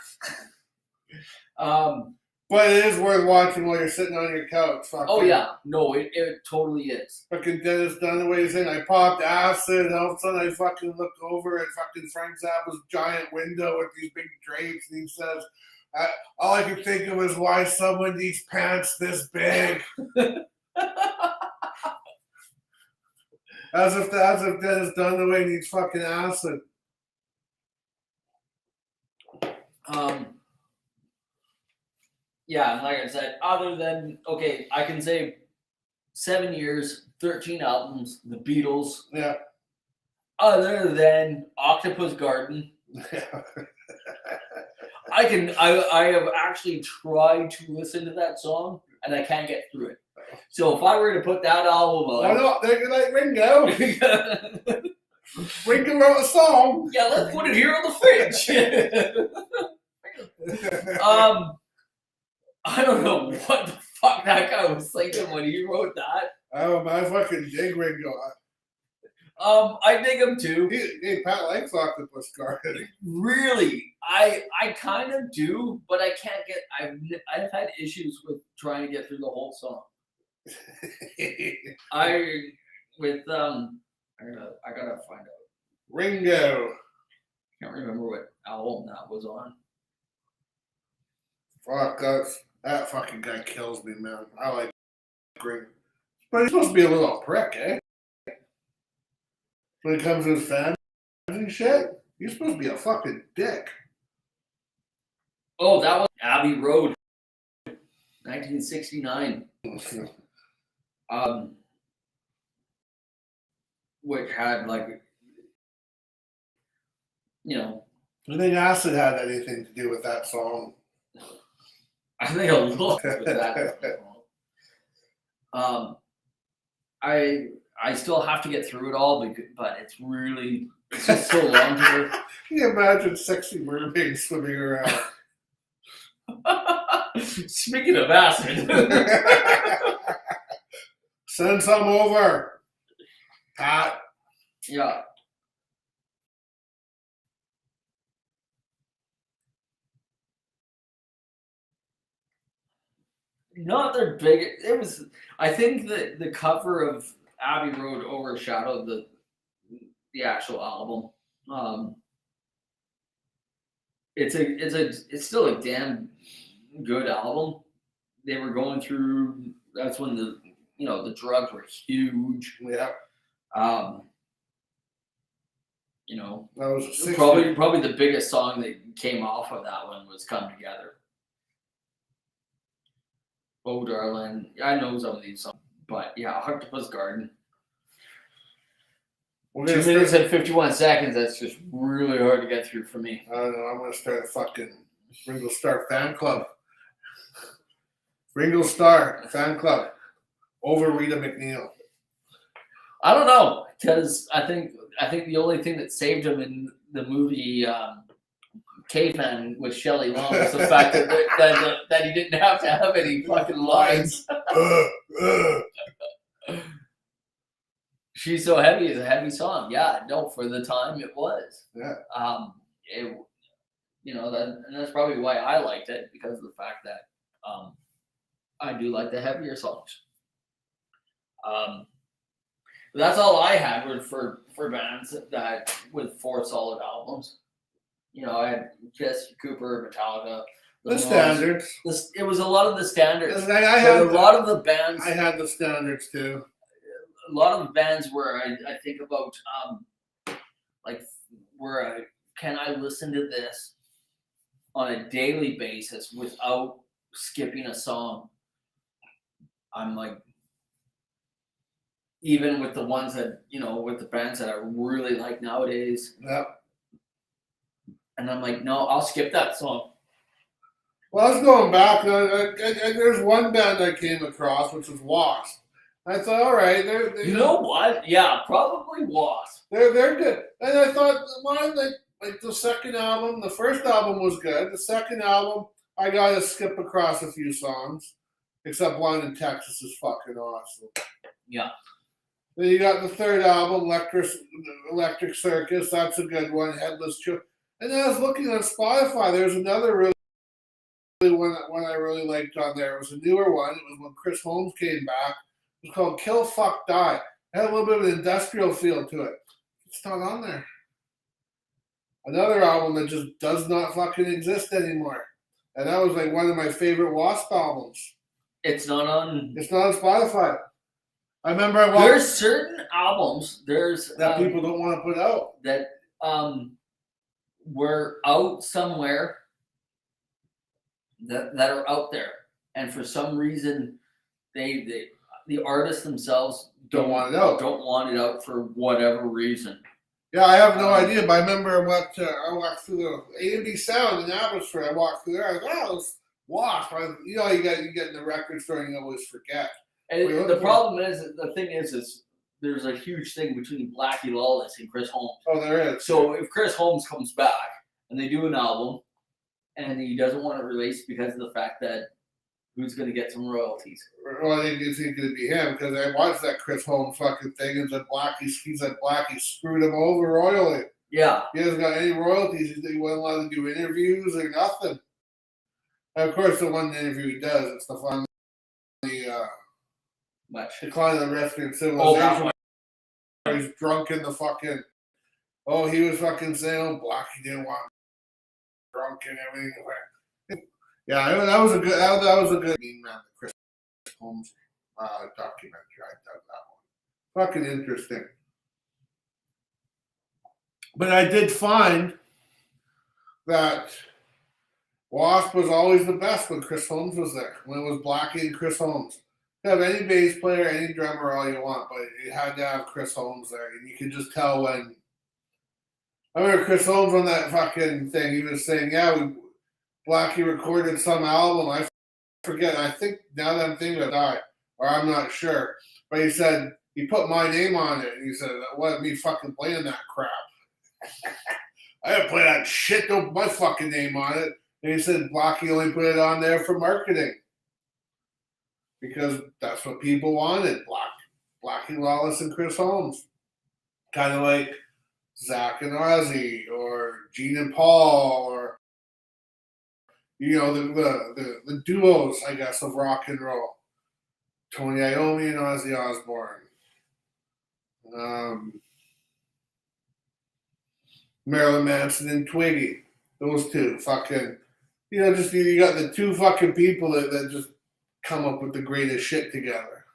B: Yeah. But it is worth watching while you're sitting on your couch.
C: Oh yeah, no, it totally is.
B: Fucking Dennis Dunaway's in. I popped acid, and all of a sudden I fucking look over at fucking Frank Zappa's giant window with these big drapes, and he says, all I could think of is why someone needs pants this big. As if Dennis Dunaway needs fucking acid.
C: Yeah, like I said, other than I can say 7 years, 13 albums, the Beatles.
B: Yeah.
C: Other than Octopus Garden. I have actually tried to listen to that song and I can't get through it. So if I were to put that album on,
B: why not? They're like Ringo. Ringo wrote a song.
C: Yeah, let's put it here on the fridge. I don't know what the fuck that guy was thinking when he wrote that.
B: Oh man, I fucking dig Ringo.
C: I dig him too.
B: Hey, Pat likes Octopus Garden.
C: Really, I kind of do, but I can't get. I've had issues with trying to get through the whole song. I gotta find out.
B: Ringo.
C: Can't remember what album that was on.
B: Fuck, that fucking guy kills me, man. I like Ringo, but he's supposed to be a little prick, eh? When it comes to his fans and shit, you're supposed to be a fucking dick.
C: Oh, that was Abbey Road, 1969. Which had like,
B: I think acid had anything to do with that song.
C: I think a lot with that. I still have to get through it all, but it's just so long here.
B: Can you imagine sexy mermaids swimming around?
C: Speaking of acid,
B: Send some over. Pat.
C: yeah. Not their big. It was. I think that the cover of Abbey Road overshadowed the actual album. It's still a damn good album. They were going through. That's when the drugs were huge.
B: Yeah.
C: That
B: was a 60.
C: probably the biggest song that came off of that one was "Come Together." Oh, darling, I know some of these songs, but yeah, Octopus Garden. 2 minutes and 51 seconds. That's just really hard to get through for me.
B: I don't know. I'm gonna start a fucking Ringo Starr fan club. Ringo Starr fan club over Rita McNeil.
C: I don't know, because I think the only thing that saved him in the movie Caveman with Shelley Long was the fact that he didn't have to have any fucking lines. She's So Heavy is a heavy song. Yeah, no, for the time it was.
B: Yeah.
C: And that's probably why I liked it, because of the fact that I do like the heavier songs. That's all I had for bands that with 4 solid albums. I had Jesse Cooper, Metallica.
B: The standards.
C: It was a lot of the standards.
B: I had
C: a lot of the bands.
B: I had the standards too.
C: A lot of bands where I think about can I listen to this on a daily basis without skipping a song? I'm like, even with the ones that with the bands that I really like nowadays.
B: Yeah.
C: And I'm like, no, I'll skip that song.
B: Well, I was going back. There's one band I came across, which was Wasp. I thought, all right, they're
C: you know what? Yeah, probably Wasp.
B: They're good, and I thought, why like the second album? The first album was good. The second album, I gotta skip across a few songs, except Blind in Texas is fucking awesome.
C: Yeah.
B: Then you got the third album, Electric Circus. That's a good one. Headless Chill. And then I was looking on Spotify. There's another really one I really liked on there. It was a newer one. It was when Chris Holmes came back. It was called Kill, Fuck, Die. It had a little bit of an industrial feel to it. It's not on there. Another album that just does not fucking exist anymore. And that was like one of my favorite Wasp albums.
C: It's not on
B: Spotify. I remember
C: there's certain albums
B: that people don't want to put out.
C: That were out somewhere that are out there. And for some reason the artists themselves
B: don't want it out.
C: Don't want it out for whatever reason.
B: Yeah, I have no idea, but I remember I walked through the A&B Sound in Abbotsford. I walked through there. I was like, oh, it's Wasp. You get in the record store and you always forget.
C: And the problem is, the thing is there's a huge thing between Blackie Lawless and Chris Holmes.
B: Oh, there is.
C: So if Chris Holmes comes back and they do an album and he doesn't want to release because of the fact that who's going to get some royalties?
B: Well, I think it's going to be him, because I watched that Chris Holmes fucking thing and he said Blackie screwed him over royally.
C: Yeah.
B: He hasn't got any royalties. He wasn't allowed to do interviews or nothing. And of course, the one interview he does, it's the Decline of the Western Civilization. He's drunk in the fucking. Oh, he was fucking saying, Blackie didn't want drunk and everything. Yeah, that was a good Mean Man, the Chris Holmes documentary. I dug that one. Fucking interesting. But I did find that Wasp was always the best when Chris Holmes was there. When it was Blackie and Chris Holmes. You have any bass player, any drummer, all you want, but you had to have Chris Holmes there, and you could just tell when. I remember Chris Holmes on that fucking thing. He was saying, "Yeah, Blackie recorded some album. I forget. I think now that I'm thinking about it, or I'm not sure, but he said he put my name on it, and he said, "What me fucking playing that crap? I didn't play that shit. Don't put my fucking name on it." And he said Blocky only put it on there for marketing because that's what people wanted. Blocky Lawless and Chris Holmes, kind of like Zach and Ozzy, or Gene and Paul, or the duos, I guess, of rock and roll. Tony Iommi and Ozzy Osbourne. Marilyn Manson and Twiggy. Those two fucking, just you got the two fucking people that just come up with the greatest shit together.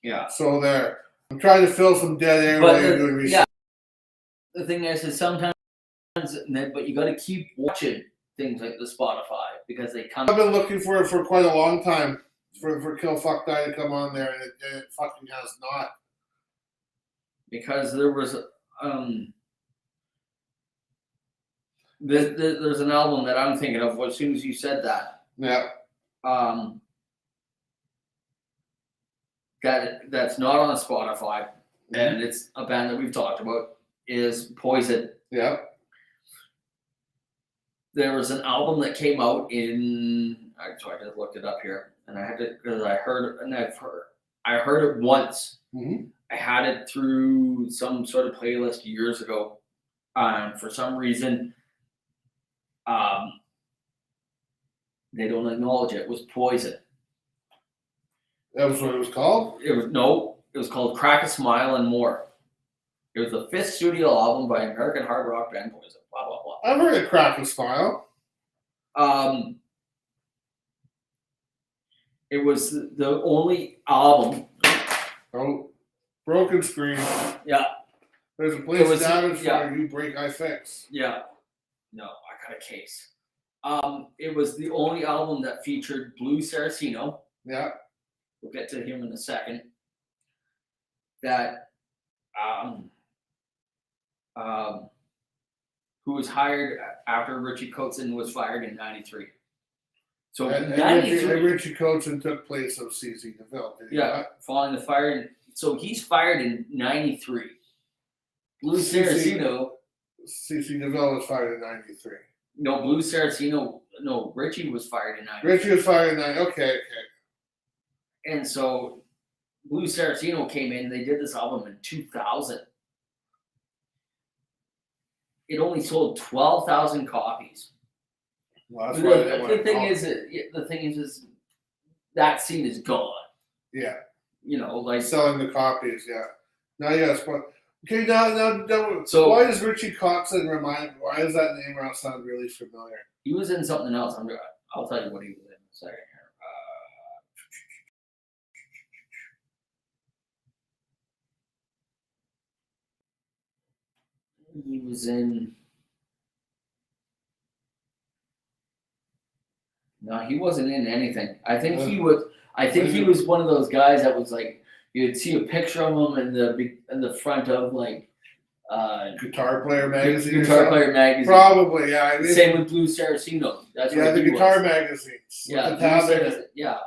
C: Yeah.
B: So there. I'm trying to fill some dead air while you're doing research.
C: The thing is sometimes, but you got to keep watching things like the Spotify because they come.
B: I've been looking for it for quite a long time for Kill Fuck Die to come on there, and it fucking has not.
C: Because there was there's an album that I'm thinking of as soon as you said that.
B: Yeah.
C: That's not on Spotify, and it's a band that we've talked about, is Poison.
B: Yeah.
C: There was an album that came out so I just looked it up here, and I had to, because I heard it once.
B: Mm-hmm.
C: I had it through some sort of playlist years ago. For some reason, they don't acknowledge it. It was Poison.
B: That was what it was called?
C: It was called Crack a Smile and More. It was the 5th studio album by American hard rock band Poison. Blah, blah, blah.
B: I've heard of Crack a Smile.
C: It was the only album.
B: Oh, broken screen.
C: Yeah.
B: There's a place damage for you break, I fix.
C: Yeah. No, I got a case. It was the only album that featured Blue Saraceno.
B: Yeah.
C: We'll get to him in a second. That who was hired after Richie Kotzen was fired in '93. So
B: and
C: 93,
B: Richie Kotzen took place of CC DeVille.
C: following the fire. So he's fired in '93. Blue Saraceno.
B: CC DeVille was fired in '93.
C: No, Blue Saraceno. No, Richie was fired in '93.
B: Richie was fired in '93. Okay.
C: And so Blue Saraceno came in. They did this album in 2000. It only sold 12,000 copies.
B: Well, that's why
C: the thing is that scene is gone.
B: Yeah.
C: Like
B: selling the copies. Yeah. Now, yes, but okay. Now.
C: So
B: why does Richie Kotzen why does that name sound really familiar?
C: He was in something else. I'll tell you what he was in a second here. He was in. No, he wasn't in anything. I think he was. I think he was one of those guys that was like you'd see a picture of him in the front of like
B: Guitar Player magazine.
C: Guitar Player magazine.
B: Probably, yeah.
C: Same with Blue Saraceno. That's
B: the guitar magazines.
C: Yeah,
B: yeah.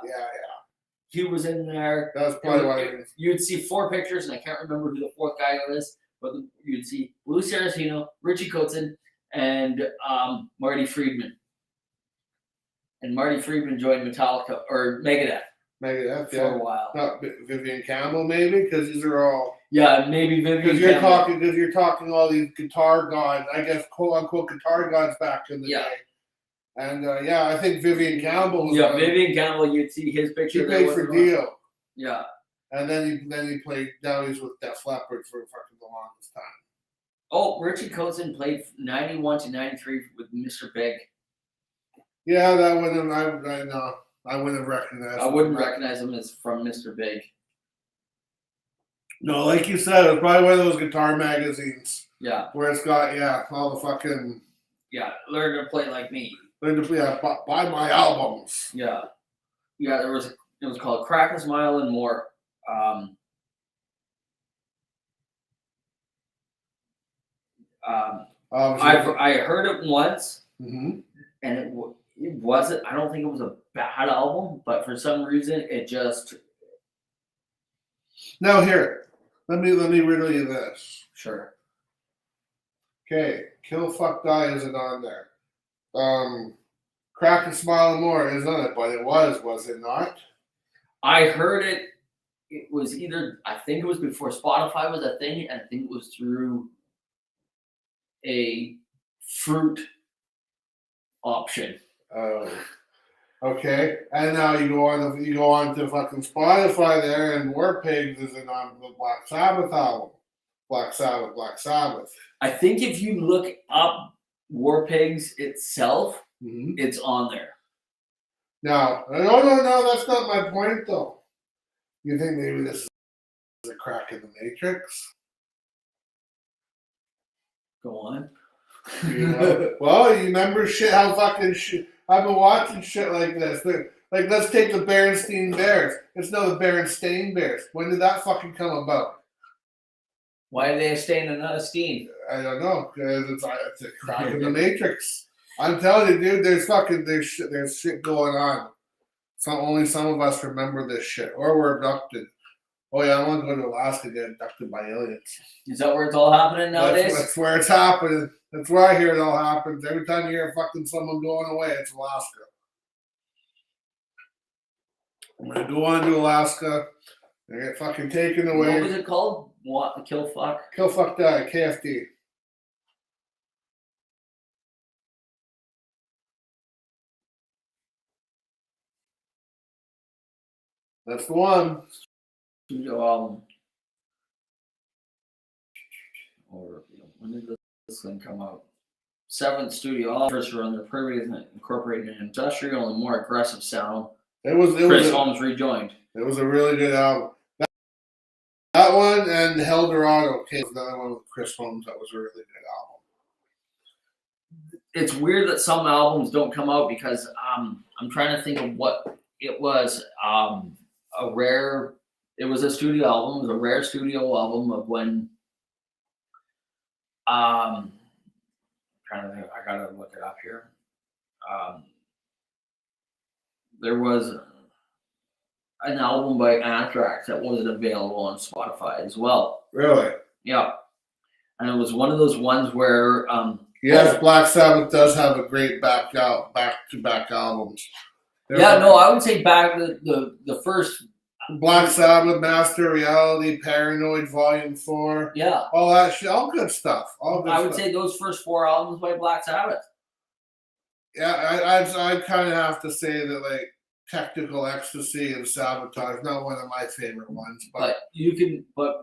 C: He was in there.
B: That's probably why.
C: You'd see 4 pictures, and I can't remember who the 4th guy was, but you'd see Blue Saraceno, Richie Kotzen, and Marty Friedman. And Marty Friedman joined Metallica or Megadeth. For a while.
B: Not Vivian Campbell, maybe, because these are all.
C: Yeah, maybe Vivian.
B: Because you're talking all these guitar gods, I guess, quote unquote guitar gods back in the day. And I think Vivian Campbell was.
C: Yeah, Vivian Campbell. You'd see his picture.
B: He played for Dio.
C: Yeah.
B: And then he played. Now he's with Def Leppard for fucking the longest time.
C: Oh, Richie Kotzen played 91 to 93 with Mr. Big.
B: Yeah, that wouldn't. I wouldn't have recognized.
C: I wouldn't recognize him as from Mr. Big.
B: No, like you said, it's probably one of those guitar magazines.
C: Yeah.
B: Where it's got all the fucking.
C: Yeah, learn to play like me.
B: Learn to play. Buy my albums.
C: Yeah. Yeah, it was called Crack a Smile and More. I heard it once,
B: mm-hmm.
C: and it wasn't. I don't think it was a bad album, but for some reason, it just
B: Now here, let me riddle you this.
C: sure.
B: Okay, Kill Fuck Die isn't on there. Crack and Smile More isn't on it, but it was it not?
C: I heard it. It was either I think it was before Spotify was a thing, and I think it was through a fruit option.
B: Oh, okay. And now you go on to fucking Spotify there, and War Pigs isn't on the Black Sabbath album. Black Sabbath.
C: I think if you look up War Pigs itself,
B: Mm-hmm.
C: it's on there.
B: Now, no, that's not my point though. You think maybe this is a crack in the Matrix?
C: Go on.
B: You know? Well, you remember shit? How fucking shit? I've been watching shit like this. Like, let's take the Berenstain Bears. It's now the Berenstain Bears. When did that fucking come about?
C: Why are they staying in a steam?
B: I don't know. Because it's a crack in the Matrix. I'm telling you, dude. There's shit going on. Only some of us remember this shit, or we're abducted. Oh yeah, I want to go to Alaska and get abducted by aliens.
C: Is that where it's all happening nowadays?
B: That's where it's happening. That's where I hear it all happens. Every time you hear fucking someone going away, it's Alaska. I'm gonna go on to Alaska and get fucking taken away.
C: What was it called? What? Kill fuck?
B: Kill Fuck Die, KFD. That's the one.
C: Or when did this thing come out? Seventh studio offers were under previous incorporated an industrial and more aggressive sound. Chris Holmes rejoined.
B: It was a really good album. That one and Eldorado was another one with Chris Holmes. That was a really good album.
C: It's weird that some albums don't come out because I'm trying to think of what it was. It was a studio album. It was a rare studio album of when. Trying to think. I gotta look it up here. There was an album by Anthrax that wasn't available on Spotify as well.
B: Really?
C: Yeah, and it was one of those ones where.
B: Yes, Black Sabbath does have a great back-to-back albums.
C: I would say back the first.
B: Black Sabbath, Master Reality, Paranoid, Volume 4.
C: Yeah.
B: All that shit. All good stuff.
C: I would say those first 4 albums by Black Sabbath.
B: Yeah, I'd kind of have to say that, like, Technical Ecstasy and Sabotage, not one of my favorite ones.
C: But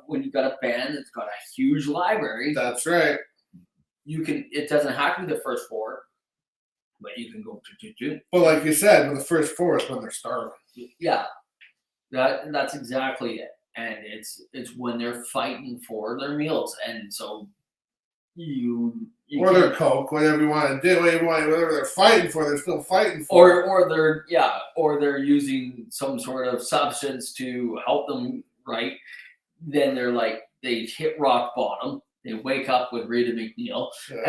C: when you've got a band that's got a huge library.
B: That's right.
C: It doesn't have to be the first 4, but you can go to.
B: Well, like you said, the first 4 is when they're starving.
C: Yeah. That's exactly it, and it's when they're fighting for their meals, and so you
B: or their coke, whatever you want to do, whatever they're fighting for, they're still fighting for.
C: Or they're using some sort of substance to help them. Right? Then they hit rock bottom. They wake up with Rita McNeil, and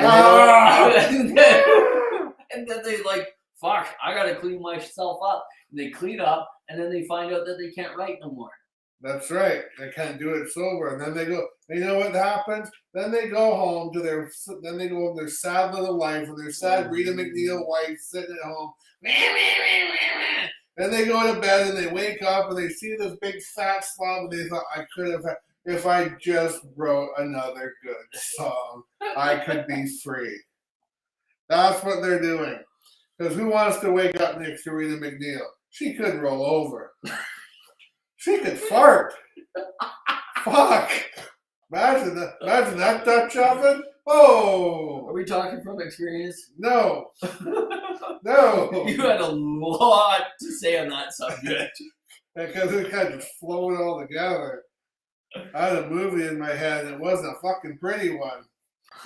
C: then they fuck, I gotta clean myself up. And they clean up, and then they find out that they can't write no more.
B: That's right. They can't do it sober. And then they go, you know what happens? Then they go home to their sad little life with their sad Rita McNeil wife sitting at home. And they go to bed and they wake up and they see this big fat slob and they thought, I could have, if I just wrote another good song, I could be free. That's what they're doing. Because who wants to wake up next to Rita McNeil? She could roll over. She could fart. Fuck. Imagine that Dutch oven. Oh.
C: Are we talking from experience?
B: No. No.
C: You had a lot to say on that subject.
B: Because it kind of just flowed all together. I had a movie in my head and it wasn't a fucking pretty one.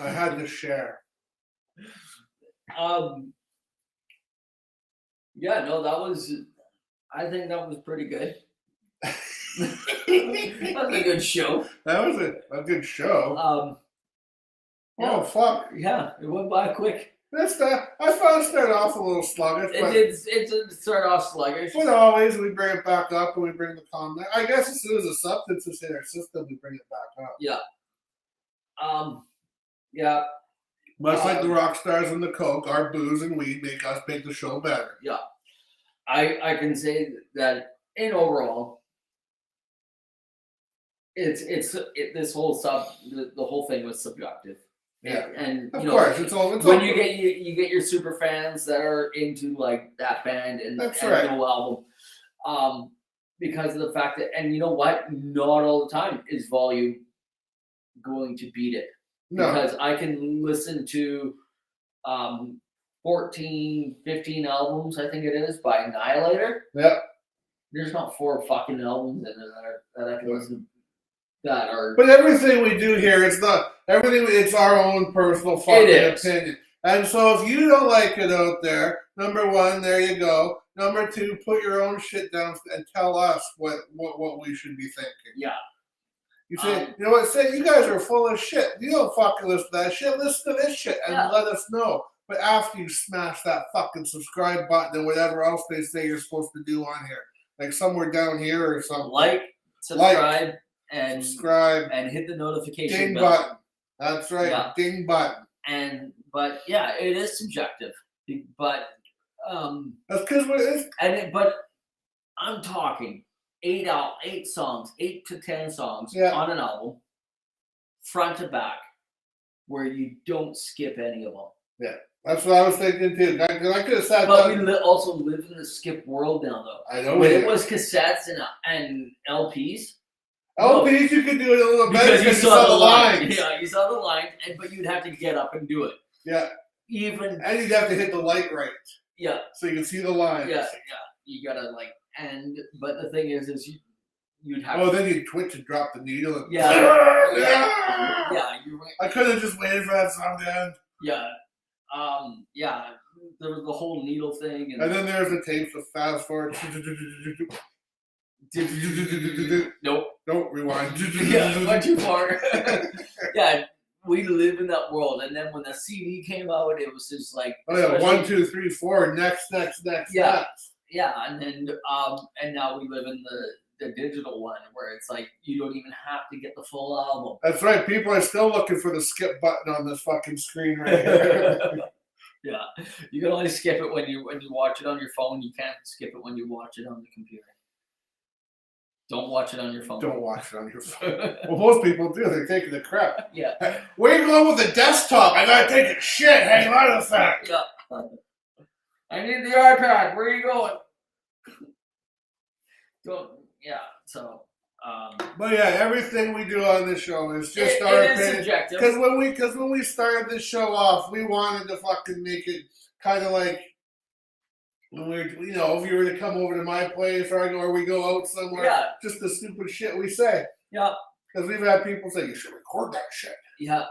B: I had to share.
C: I think that was pretty good. That was a good show.
B: That was a good show.
C: Yeah.
B: Oh, fuck.
C: Yeah, it went by quick.
B: That's that. I found it started off a little sluggish, but
C: It did start off sluggish.
B: but always we bring it back up and we bring the calm down. I guess as soon as the substances hit our system, we bring it back up.
C: Yeah. Yeah.
B: Much like the rock stars and the coke, our booze and weed make the show better.
C: Yeah. I can say that in overall, this whole the whole thing was subjective.
B: Yeah.
C: And
B: Of
C: you know,
B: course, it's all
C: when you get your super fans that are into like that band and
B: That's
C: and
B: right.
C: no album, because of the fact that, and you know what, not all the time is volume going to beat it.
B: no.
C: Because I can listen to 14, 15 albums, I think it is, by Annihilator.
B: Yep.
C: There's not 4 fucking albums in there that I can listen to that are.
B: But everything we do here, it's not everything. It's our own personal fucking
C: is.
B: opinion. And so, if you don't like it out there, number one, there you go. Number two, put your own shit down and tell us what we should be thinking.
C: Yeah.
B: You say, you know what? Say you guys are full of shit. You don't fucking listen to that shit. Listen to this shit and
C: Yeah.
B: let us know. But after you smash that fucking subscribe button and whatever else they say you're supposed to do on here, like somewhere down here or something.
C: Like, subscribe, and
B: subscribe,
C: and hit the notification
B: ding
C: bell.
B: button. That's right,
C: Yeah.
B: ding button.
C: But yeah, it is subjective. But
B: That's because
C: but I'm talking 8 songs, 8 to 10 songs
B: Yeah.
C: on an album, front to back, where you don't skip any of them.
B: that's what I was thinking too. I could have sat
C: But
B: down.
C: we also live in the skip world now, though.
B: I know
C: When
B: we
C: it
B: do.
C: was cassettes and LPs,
B: LPs, you could do it a little better
C: because you
B: because
C: saw the line.
B: lines.
C: Yeah, you saw the line, but you'd have to get up and do it.
B: Yeah,
C: Even
B: and you'd have to hit the light right
C: yeah,
B: so you can see the lines.
C: yeah. You gotta but the thing is you'd have.
B: Oh, then you twitch and drop the needle. And
C: Yeah.
B: yeah.
C: Yeah, you're right.
B: I could have just waited for that song to end.
C: Yeah. Yeah. There was the whole needle thing,
B: And then there's the tapes with fast forward.
C: nope.
B: Don't rewind.
C: Yeah, went too far. Yeah, we live in that world. And then when the CD came out, it was just like,
B: Oh yeah,
C: especially-
B: 1, 2, 3, 4. Next.
C: Yeah.
B: next.
C: Yeah, and then and now we live in the digital one where it's like you don't even have to get the full album.
B: That's right. People are still looking for the skip button on this fucking screen right here.
C: Yeah, you can only skip it when you watch it on your phone. You can't skip it when you watch it on the computer. Don't watch it on your phone.
B: Don't watch it on your phone. Well, most people do. They're taking the crap.
C: Yeah.
B: Where you going with the desktop? I gotta take a shit. Hang on a sec.
C: Yeah. I need the iPad. Where are you going? Don't. Yeah. So.
B: But yeah, everything we do on this show is just
C: It
B: our
C: is
B: opinion.
C: subjective.
B: Because when we started this show off, we wanted to fucking make it kind of like when if you were to come over to my place or we go out somewhere,
C: Yeah.
B: just the stupid shit we say.
C: Yeah.
B: Because we've had people say you should record that shit.
C: Yeah.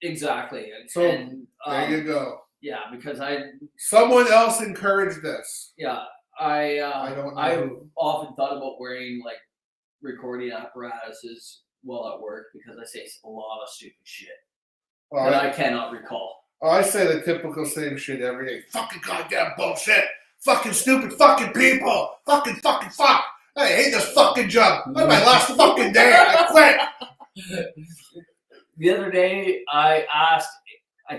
C: Exactly.
B: So, There you go.
C: Yeah, because
B: Someone else encouraged this.
C: yeah,
B: I don't know.
C: I've
B: who.
C: often thought about wearing like recording apparatuses while at work because I say a lot of stupid shit
B: Oh,
C: that
B: I,
C: I cannot recall.
B: I say the typical same shit every day. Fucking goddamn bullshit. Fucking stupid fucking people. Fucking fuck. I hate this fucking job. That's my last fucking day. I quit.
C: The other day, I asked. I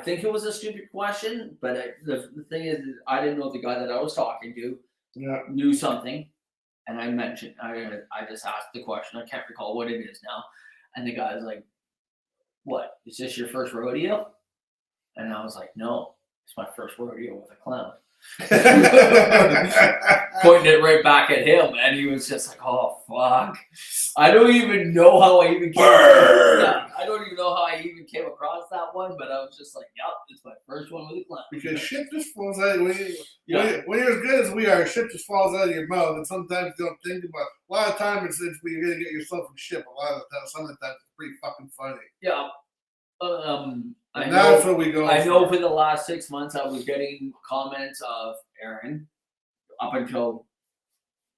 C: think it was a stupid question, but the thing is, I didn't know the guy that I was talking to
B: Yeah.
C: knew something, and I mentioned. I just asked the question. I can't recall what it is now, and the guy's like, "What? Is this your first rodeo?" And I was like, "No, it's my first rodeo with a clown." Pointing it right back at him, and he was just like, "Oh fuck!" I don't even know how I even came. I don't even know how I even came across that one, but I was just like, "Yep, it's my first one with a clown."
B: Because shit just falls out. When
C: Yeah.
B: you're as good as we are, shit just falls out of your mouth, and sometimes you don't think about it. A lot of time it's when you're gonna get yourself in shit. A lot of the time, some of the times it's pretty fucking funny.
C: Yeah. I
B: And that's
C: know.
B: what we go.
C: I know for the last 6 months, I was getting comments of Aaron up until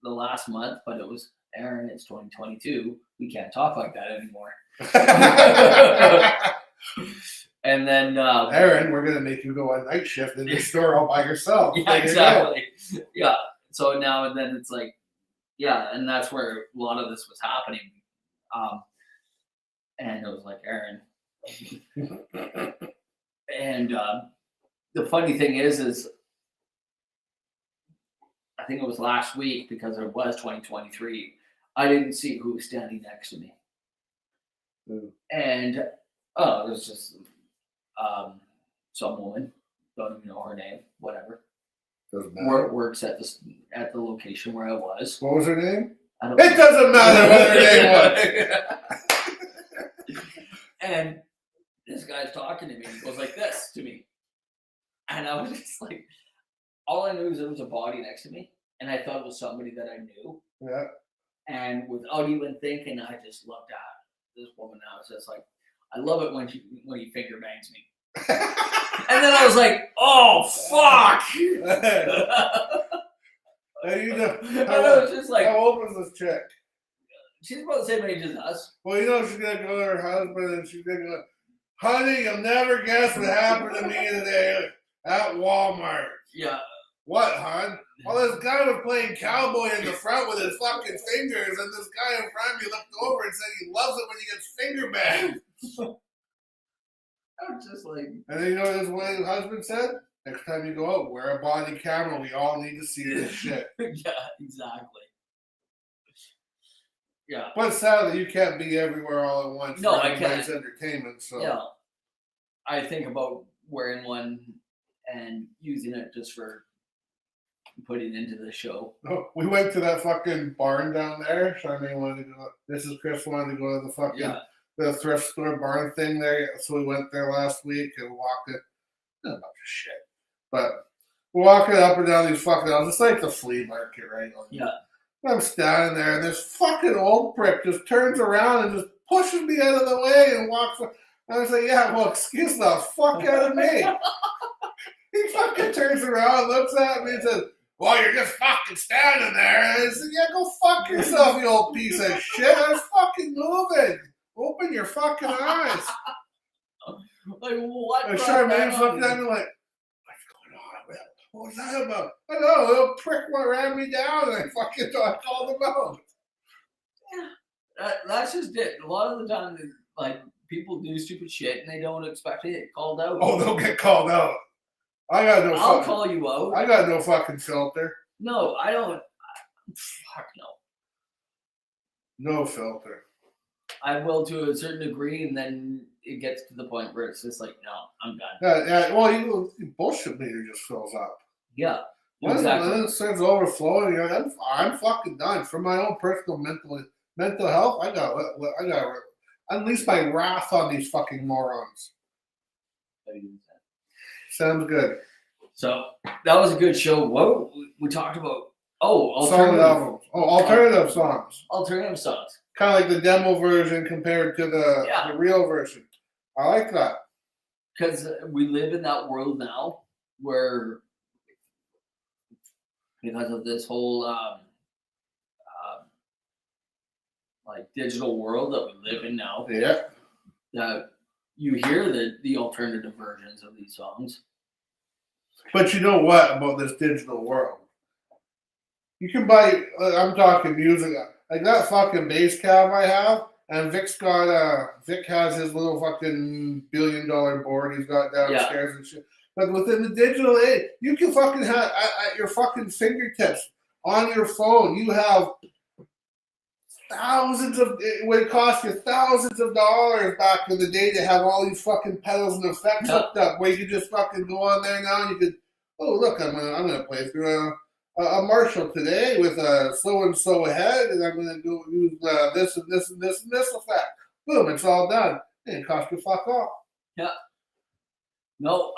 C: the last month, but it was Aaron. It's 2022. We can't talk like that anymore. And then
B: Aaron, we're gonna make you go on night shift in the store all by yourself.
C: yeah,
B: There you go.
C: exactly. Yeah. So now and then it's like, yeah, and that's where a lot of this was happening. And it was like, Aaron. And the funny thing is I think it was last week because it was 2023. I didn't see who was standing next to me. And it was just some woman, don't even know her name, whatever.
B: Doesn't matter.
C: Works at the location where I was.
B: What was her name?
C: I don't
B: It doesn't matter what her name was.
C: And this guy's talking to me. He goes like this to me, and I was just like, all I knew is there was a body next to me, and I thought it was somebody that I knew.
B: Yeah.
C: And without even thinking, I just looked at this woman. I was just like, I love it when he finger bangs me. And then I was like, oh fuck!
B: And you know,
C: And I was just like,
B: how old was this chick?
C: she's about the same age as us.
B: Well, you know she's gonna go to her husband and she's gonna go, honey, you'll never guess what happened to me today at Walmart.
C: Yeah.
B: What, hon? Well, this guy was playing cowboy in the front with his fucking fingers, and this guy in front of me looked over and said he loves it when he gets finger banged.
C: I was just like,
B: And then you know what his husband said? Next time you go out, wear a body camera. We all need to see this shit.
C: yeah, exactly. Yeah.
B: But sadly, you can't be everywhere all at once.
C: No,
B: for
C: I can't.
B: everybody's entertainment. So
C: Yeah. I think about wearing one and using it just for putting into the show.
B: oh, we went to that fucking barn down there. Charmaine wanted to go. This is Chris wanted to go to the fucking
C: Yeah.
B: the thrift store barn thing there. So we went there last week and walked it. A bunch of shit. But we're walking up and down these fucking aisles. It's like the flea market, right?
C: Yeah.
B: I'm standing there, and this fucking old prick just turns around and just pushes me out of the way and walks. I was like, yeah, well, excuse the fuck out of me. He fucking turns around, looks at me, and says, well, you're just fucking standing there. And I said, yeah, go fuck yourself, you old piece of shit. I was fucking moving. Open your fucking eyes.
C: Like, what?
B: And Charmaine's looking at me like, what's going on, Will? What was that about? I don't know, a little prick ran me down and I fucking called him out.
C: That's just it. A lot of the time, like, people do stupid shit and they don't expect to get called out.
B: Oh, they'll get called out. I got no
C: I'll
B: fucking,
C: call you out.
B: I got no fucking filter.
C: No, I don't. Fuck no.
B: No filter.
C: I will to a certain degree, and then it gets to the point where it's just like, no, I'm done.
B: Yeah, well, your bullshit meter just fills up.
C: Yeah,
B: When
C: exactly.
B: it starts overflowing, you're like, I'm fucking done. For my own personal mental health, I got to unleash my wrath on these fucking morons. Sounds good.
C: So that was a good show. What we talked about? Oh,
B: Solid albums. Oh, alternative songs.
C: Alternative songs.
B: Kind of like the demo version compared to the real version. I like that.
C: Because we live in that world now where, because of this whole like digital world that we live in now,
B: Yeah.
C: that you hear the alternative versions of these songs.
B: But you know what about this digital world? You can buy, I'm talking music, like that fucking bass cab I have, and Vic has his little fucking $1 billion board he's got downstairs and shit. But within the digital age, you can fucking have, at your fucking fingertips, on your phone, you have it would cost you thousands of dollars back in the day to have all these fucking pedals and effects hooked up, where you could just fucking go on there now and you could, oh look, I'm gonna play through a Marshall today with a so and so ahead, and I'm gonna go use this and this and this and this effect. Boom, it's all done. It didn't cost you fuck all.
C: Yeah. No,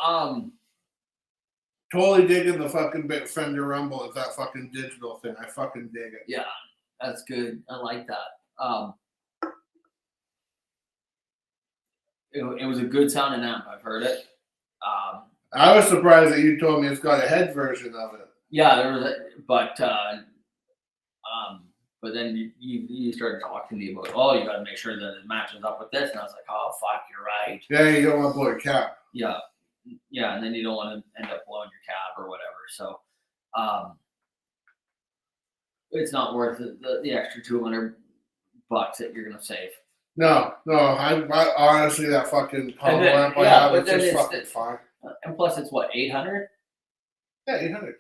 B: Totally digging the fucking Fender Rumble with that fucking digital thing. I fucking dig it.
C: yeah, that's good. I like that. It was a good sounding amp. I've heard it.
B: I was surprised that you told me it's got a head version of it.
C: Yeah, there was, but But then you started talking to me about, oh, you got to make sure that it matches up with this, and I was like, oh fuck, you're right.
B: Yeah, you don't want to blow your cap.
C: Yeah, and then you don't want to end up blowing your cap or whatever. So, it's not worth the extra $200 that you're gonna save.
B: No, I honestly that fucking power
C: then-
B: lamp I
C: yeah,
B: have
C: but
B: is
C: then
B: just
C: it's
B: fucking
C: the-
B: fine.
C: And plus, it's what, 800?
B: Yeah, 800.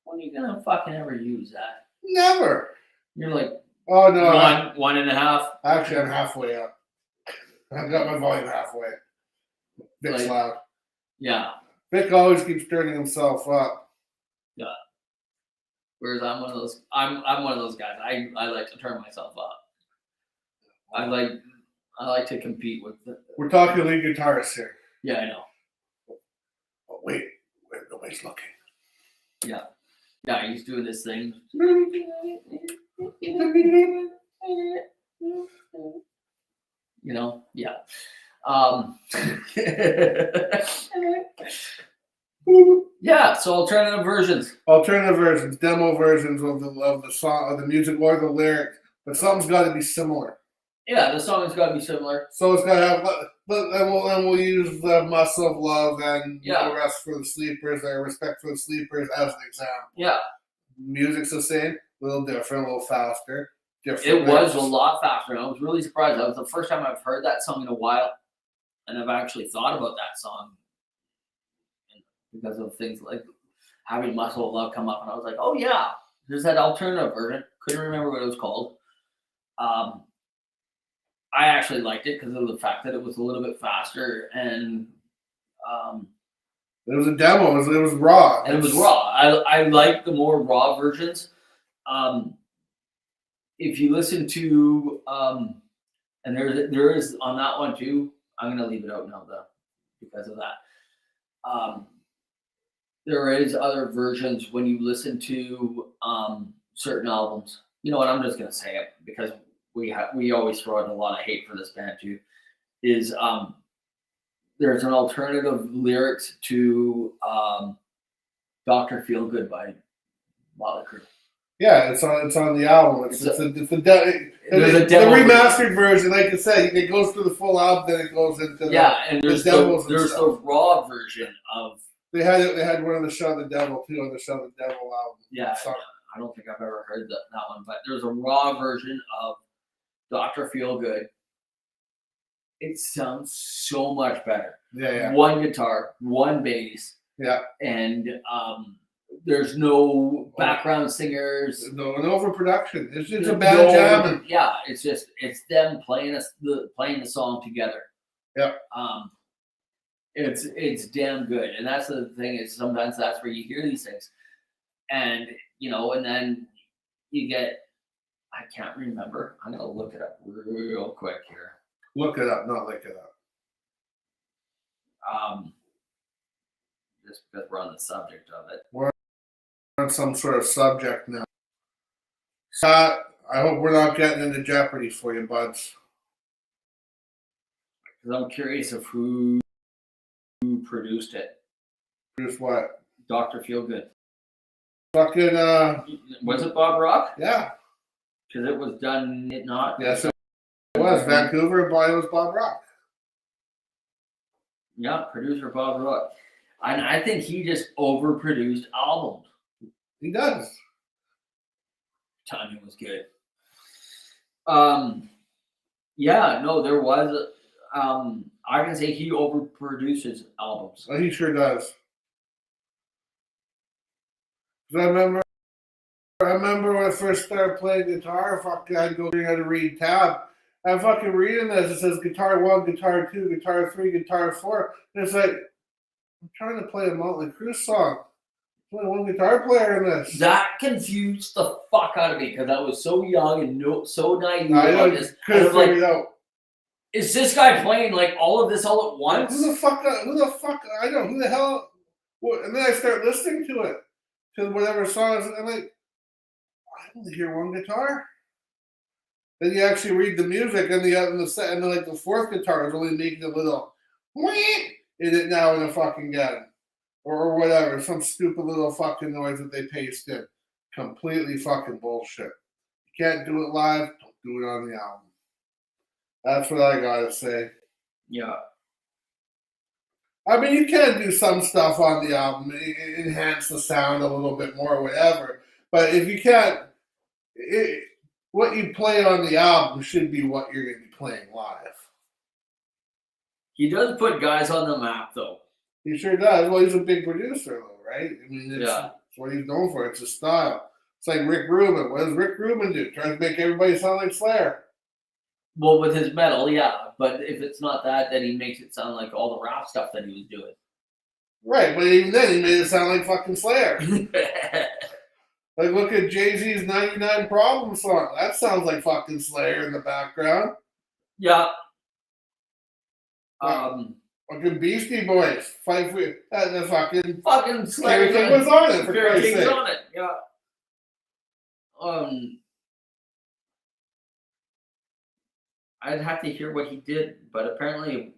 C: When are you gonna fucking ever use that?
B: Never.
C: You're like
B: Oh no,
C: one and a half.
B: actually I'm halfway up. I've got my volume halfway. Vic's
C: Like-
B: loud.
C: Yeah.
B: Vic always keeps turning himself up.
C: Whereas I'm one of those. I'm one of those guys. I like to turn myself up. I like to compete with.
B: We're talking lead guitarists here.
C: Yeah, I know.
B: But wait, nobody's looking.
C: Yeah, he's doing this thing. You know, yeah. Yeah, so alternative versions.
B: Alternative versions, demo versions of the song, of the music or the lyrics, but something's got to be similar.
C: Yeah, the song has got to be similar.
B: So it's got to have, but then we'll use the Muscle of Love and
C: Yeah.
B: the rest for the sleepers, or Respect for the Sleepers as an example.
C: Yeah,
B: Music's the same, a little different, a little faster. Different
C: it was
B: lyrics.
C: a lot faster. And I was really surprised. That was the first time I've heard that song in a while, and I've actually thought about that song because of things like having Muscle of Love come up, and I was like, oh yeah, there's that alternative version. Couldn't remember what it was called. I actually liked it because of the fact that it was a little bit faster and
B: It was a demo. It was raw.
C: it was raw. I like the more raw versions. If you listen to and there is on that one too. I'm gonna leave it out now though because of that. There is other versions when you listen to certain albums. You know what? I'm just gonna say it because we always throw out a lot of hate for this band too. Is there's an alternative lyrics to Dr. Feelgood by Motley Crue.
B: Yeah, it's on the album. It's
C: There's a
B: the
C: demo
B: remastered version. Like I said, it goes through the full album, then it goes into
C: Yeah, and there's
B: demos and
C: there's
B: stuff.
C: the raw version of
B: They had one on the Show the Devil too, on the Show the Devil album.
C: yeah.
B: Song.
C: I don't think I've ever heard that one, but there's a raw version of Dr. Feelgood. It sounds so much better.
B: Yeah.
C: One guitar, one bass,
B: Yeah.
C: and there's no background singers.
B: No, an overproduction. It's just a
C: No-
B: bad jamming.
C: Yeah, it's them playing the song together.
B: Yeah.
C: It's damn good, and that's the thing is sometimes that's where you hear these things, and and then you get I can't remember. I'm gonna look it up real quick here.
B: Look it up, not look it up.
C: Just because we're on the subject of it.
B: We're on some sort of subject now. Scott, I hope we're not getting into Jeopardy for you, buds.
C: Because I'm curious of who produced it.
B: Here's what?
C: Dr. Feelgood.
B: Fucking,
C: Was it Bob Rock?
B: yeah.
C: Because it was done, not.
B: Yes, it was. Vancouver, but it was Bob Rock.
C: Yeah, producer Bob Rock. And I think he just overproduced albums.
B: He does.
C: Timing was good. Yeah, no, there was. I can say he overproduces albums.
B: Well, he sure does. 'Cause I remember when I first started playing guitar, I'd go learn how to read tab. I'm fucking reading this. It says guitar 1, guitar 2, guitar 3, guitar 4. And it's like, I'm trying to play a Motley Crue song. There's only one guitar player in this.
C: That confused the fuck out of me because I was so young and so naive
B: I
C: about
B: know,
C: this. I
B: couldn't
C: was like,
B: figure it out.
C: is this guy playing like all of this all at once?
B: Who the fuck, I know, who the hell? What, and then I start listening to it, to whatever song, and I'm like, I only hear one guitar. Then you actually read the music, and the fourth guitar is only making a little whee in it now and fucking again, or whatever, some stupid little fucking noise that they paste in. Completely fucking bullshit. You can't do it live, don't do it on the album. That's what I gotta say.
C: Yeah.
B: I mean, you can do some stuff on the album, enhance the sound a little bit more, whatever. But if you can't, what you play on the album should be what you're going to be playing live.
C: He does put guys on the map, though.
B: He sure does. Well, he's a big producer, though, right? I mean, it's what he's known for. It's his style. It's like Rick Rubin. What does Rick Rubin do? Tries to make everybody sound like Slayer.
C: Well, with his metal, yeah. But if it's not that, then he makes it sound like all the rap stuff that he was doing.
B: Right, but even then, he made it sound like fucking Slayer. Like, look at Jay-Z's 99 Problem song. That sounds like fucking Slayer in the background.
C: Yeah.
B: Fucking Beastie Boys. Fight for the fucking
C: Slayer.
B: Everything was on it, for Christ's
C: Everything's
B: sake.
C: on it, yeah. I'd have to hear what he did, but apparently,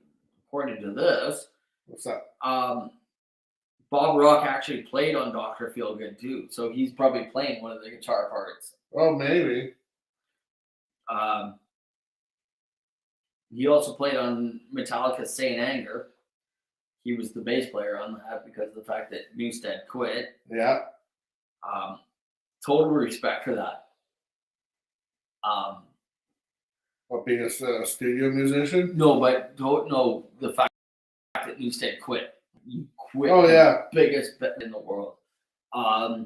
C: according to this,
B: What's that?
C: Bob Rock actually played on Dr. Feelgood too, so he's probably playing one of the guitar parts.
B: Oh, maybe.
C: He also played on Metallica's Saint Anger. He was the bass player on that because of the fact that Newsted quit.
B: Yeah.
C: Total respect for that.
B: What, being a studio musician?
C: No, but no, the fact that Newsted quit. You quit.
B: Oh, yeah.
C: The biggest band in the world.
B: Yeah.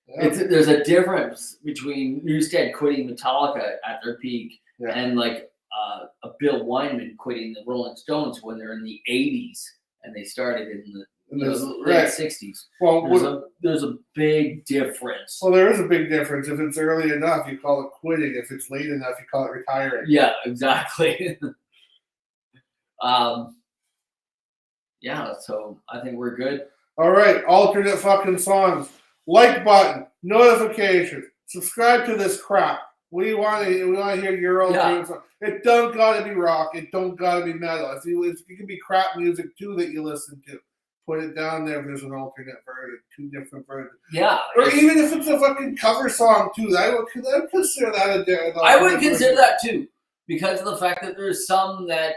C: There's a difference between Newsted quitting Metallica at their peak and like a Bill Wyman quitting the Rolling Stones when they're in the 80s and they started in the late 60s.
B: Well,
C: there's a big difference.
B: Well, there is a big difference. If it's early enough, you call it quitting. If it's late enough, you call it retiring.
C: Yeah, exactly. Yeah, so I think we're good.
B: All right, alternate fucking songs. Like button, notifications, subscribe to this crap. We want to hear your alternate song. It don't gotta be rock. It don't gotta be metal. If it can be crap music too that you listen to, put it down there. If there's an alternate version, 2 different versions.
C: Yeah,
B: or even if it's a fucking cover song too, I would consider that a.
C: I would consider that too, because of the fact that there's some that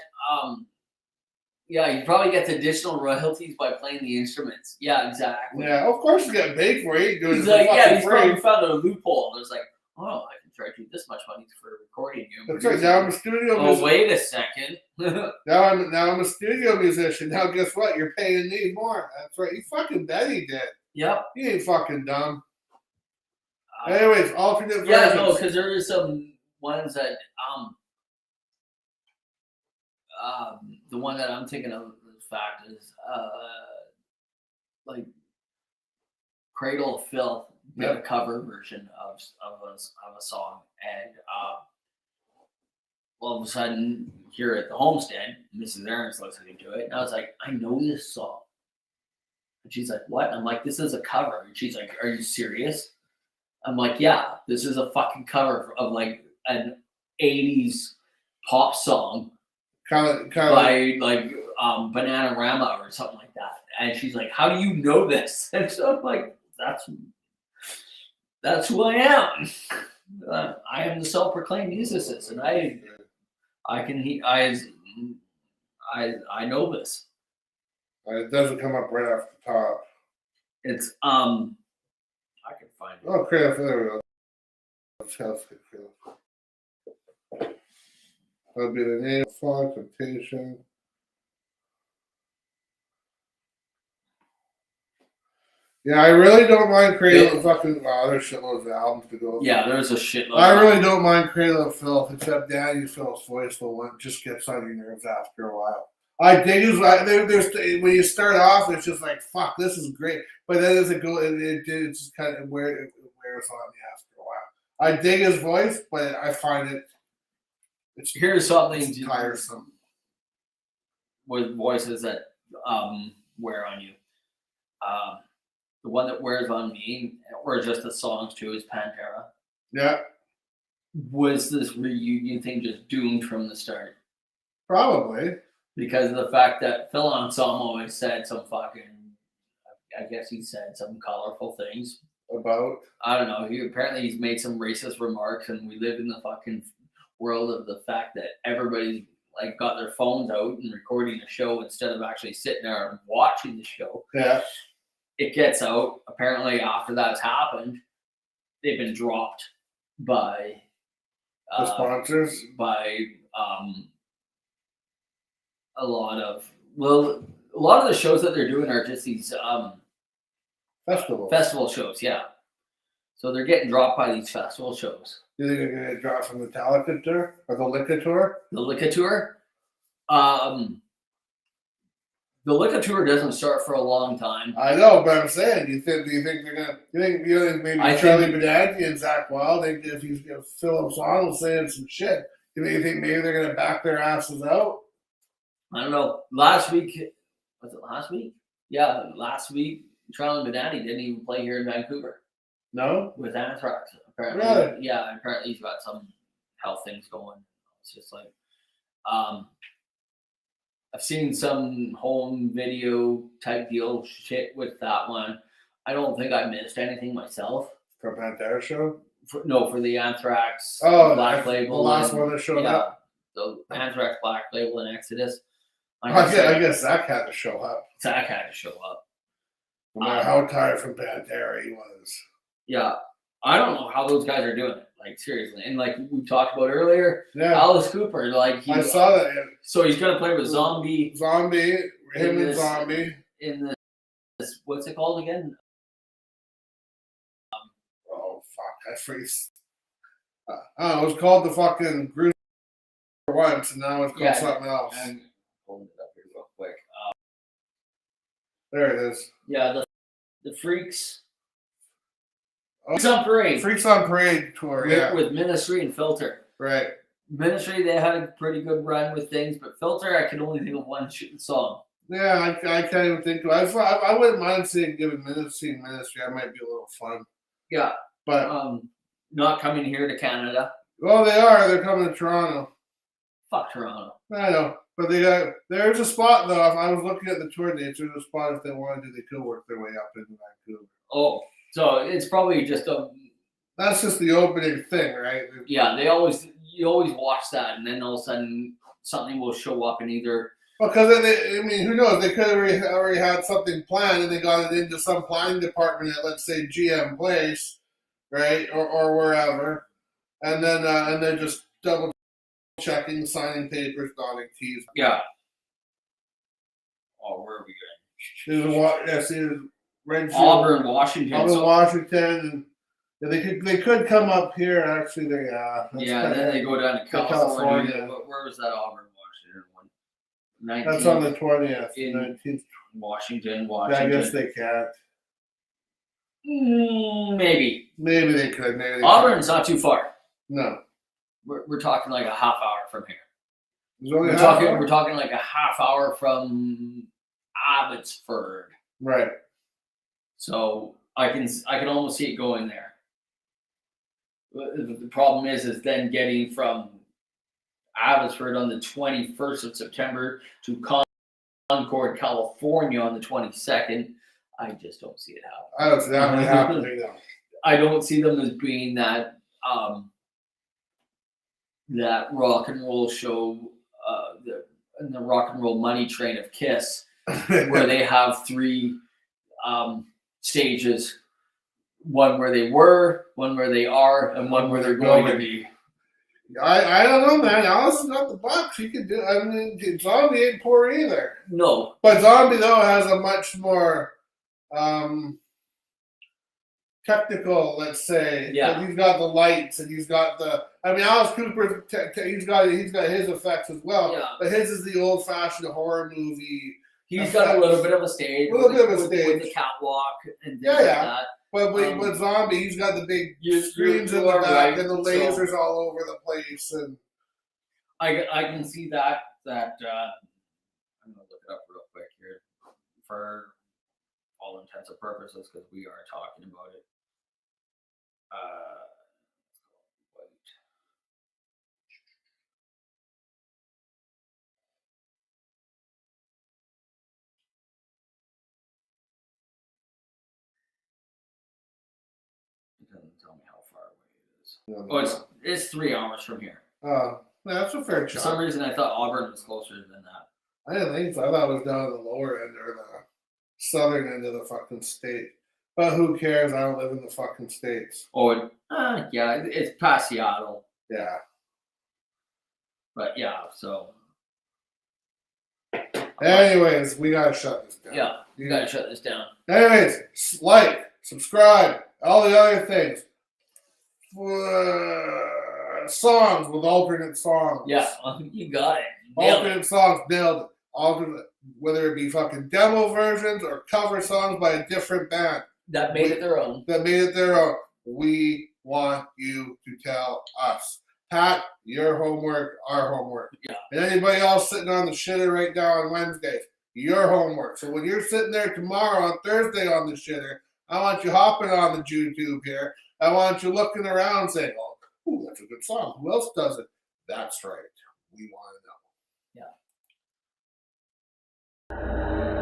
C: you probably get additional royalties by playing the instruments. Yeah, exactly.
B: Yeah, of course you get paid for it.
C: He's like, he's probably found a loophole. There's like, oh, I can charge you this much money for recording you.
B: That's right. Now I'm a studio musician.
C: Oh, wait a second.
B: now I'm a studio musician. Now guess what? You're paying me more. That's right. You fucking bet he did.
C: Yep.
B: He ain't fucking dumb. Anyways, alternate versions.
C: Yeah, no, because there is some ones that the one that I'm thinking of, in fact, is like Cradle of Filth did a cover version of a song, and all of a sudden here at the homestead, Mrs. Aaron's listening to it, and I was like, I know this song. And she's like, what? I'm like, this is a cover. And she's like, are you serious? I'm like, yeah, this is a fucking cover of like an 80s pop song
B: kind
C: by like Bananarama or something like that. And she's like, how do you know this? And so I'm like, that's who I am. I am the self-proclaimed musicist, and I know this.
B: It doesn't come up right off the top.
C: It's I can find it.
B: Oh, crap! There we go. That'll be the name. Fog, Temptation. Yeah, I really don't mind Cradle of fucking. Wow, there's shitloads of albums to go.
C: Yeah, there's a shitload.
B: I really don't mind Cradle of Filth, except Danny Phil's voice, the one just gets on your nerves after a while. I dig his. There's when you start off, it's just like fuck, this is great, but then as it goes, it just kind of wears on me after a while. I dig his voice, but I find it.
C: Here's something
B: tiresome
C: with voices that wear on you. The one that wears on me, or just the songs too, is Pantera.
B: Yeah.
C: Was this reunion thing just doomed from the start?
B: Probably.
C: Because of the fact that Phil Anselmo has said some fucking, I guess he said some colorful things
B: About.
C: I don't know. He's made some racist remarks, and we live in the fucking world of the fact that everybody's like got their phones out and recording the show instead of actually sitting there and watching the show.
B: Yeah.
C: It gets out. Apparently, after that's happened, they've been dropped by
B: The sponsors.
C: by a lot of the shows that they're doing are just these
B: Festival.
C: festival shows. Yeah, so they're getting dropped by these festival shows.
B: You think you're gonna get dropped from the Metallica tour or the Licka tour?
C: The Licka tour. The Licka tour doesn't start for a long time.
B: I know, but I'm saying, do you think they're gonna? You think maybe Charlie Benanti and Zach Wild, if he's gonna fill them songs saying some shit, you think maybe they're gonna back their asses out?
C: I don't know. Last week, was it last week? Yeah, last week, Charlie Benanti didn't even play here in Vancouver
B: No.
C: with Anthrax. Apparently,
B: Really?
C: yeah. Apparently, he's got some health things going. It's just like, I've seen some home video type deal shit with that one. I don't think I missed anything myself.
B: For Pantera show?
C: For the Anthrax Black Label.
B: The last one that showed up?
C: The Anthrax Black Label and Exodus.
B: I guess Zach had to show up.
C: Zach had to show up.
B: No matter how tired from Pantera he was.
C: Yeah. I don't know how those guys are doing it. Like, seriously. And like we talked about earlier,
B: Yeah.
C: Alice Cooper, like
B: I saw that.
C: So he's gonna play with Zombie.
B: Zombie, him and Zombie.
C: In this, what's it called again?
B: Oh fuck! I freeze. It was called the fucking Group once, and now it's called something else.
C: I'm pulling it up here real quick.
B: There it is.
C: Yeah, the Freaks.
B: Oh,
C: Freaks on Parade.
B: Freaks on Parade tour. Yeah.
C: With Ministry and Filter.
B: Right.
C: Ministry, they had a pretty good run with things, but Filter, I can only think of one song.
B: Yeah, I can't even think of it. I wouldn't mind seeing Ministry. That might be a little fun.
C: Yeah.
B: But
C: not coming here to Canada.
B: Well, they are. They're coming to Toronto.
C: Fuck Toronto.
B: I know. But there's a spot, though. If I was looking at the tour dates, there's a spot if they wanted to, they could work their way up into Vancouver.
C: Oh, so it's probably just
B: That's just the opening thing, right?
C: Yeah, you always watch that, and then all of a sudden something will show up in either.
B: Because who knows? They could have already had something planned, and they got it into some planning department at, let's say, GM Place, right, or wherever, and then they're just double checking, signing papers, dotting T's.
C: Yeah. Oh, where are we going? Auburn, Washington.
B: Auburn, Washington, and they could come up here. Actually,
C: then they go down to California. But where was that Auburn, Washington one? 19th,
B: that's on the 20th.
C: In
B: 19th.
C: Washington.
B: Yeah, I guess they can't.
C: Maybe
B: they could. Maybe
C: Auburn's not too far.
B: No.
C: We're talking like a half hour from here.
B: We're
C: talking like a half hour from Abbotsford.
B: Right.
C: So I can almost see it going there. The problem is then getting from Abbotsford on the 21st of September to Concord, California on the 22nd. I just don't see it happening.
B: I don't see that really happening. No.
C: I don't see them as being that that rock and roll show, the rock and roll money train of Kiss, where they have three stages. One where they were, one where they are, and one where they're going to be.
B: I don't know, man. Allison's got the bucks. He can do. I mean, Zombie ain't poor either.
C: No,
B: but Zombie though has a much more technical. Let's say.
C: Yeah.
B: He's got the lights and he's got the. I mean, Alice Cooper. He's got his effects as well.
C: Yeah.
B: But his is the old-fashioned horror movie.
C: He's got a little bit of a stage. With the catwalk and things like that.
B: But Zombie, he's got the big screens in the back and the lasers all over the place, and
C: I can see that. I'm gonna look it up real quick here for all intents and purposes because we are talking about it. Oh, it's 3 hours from here.
B: That's a fair
C: For some
B: chunk.
C: reason, I thought Auburn was closer than that.
B: I didn't think so. I thought it was down the lower end or the southern end of the fucking state. But who cares? I don't live in the fucking States.
C: Oh, yeah, it's past Seattle.
B: Yeah.
C: But yeah, so
B: Anyways, we gotta shut this down.
C: yeah, you gotta shut this down.
B: Anyways, like, subscribe, all the other things. Songs with alternate songs.
C: Yeah, you got it. Nailed it.
B: Alternate songs, nailed it. Alternate, whether it be fucking demo versions or cover songs by a different band
C: That made it their own.
B: that made it their own. We want you to tell us. Pat, your homework, our homework.
C: Yeah.
B: And anybody else sitting on the shitter right now on Wednesdays, your homework. So when you're sitting there tomorrow on Thursday on the shitter, I want you hopping on the YouTube here. I want you looking around saying, oh, ooh, that's a good song. Who else does it? That's right. We want to know.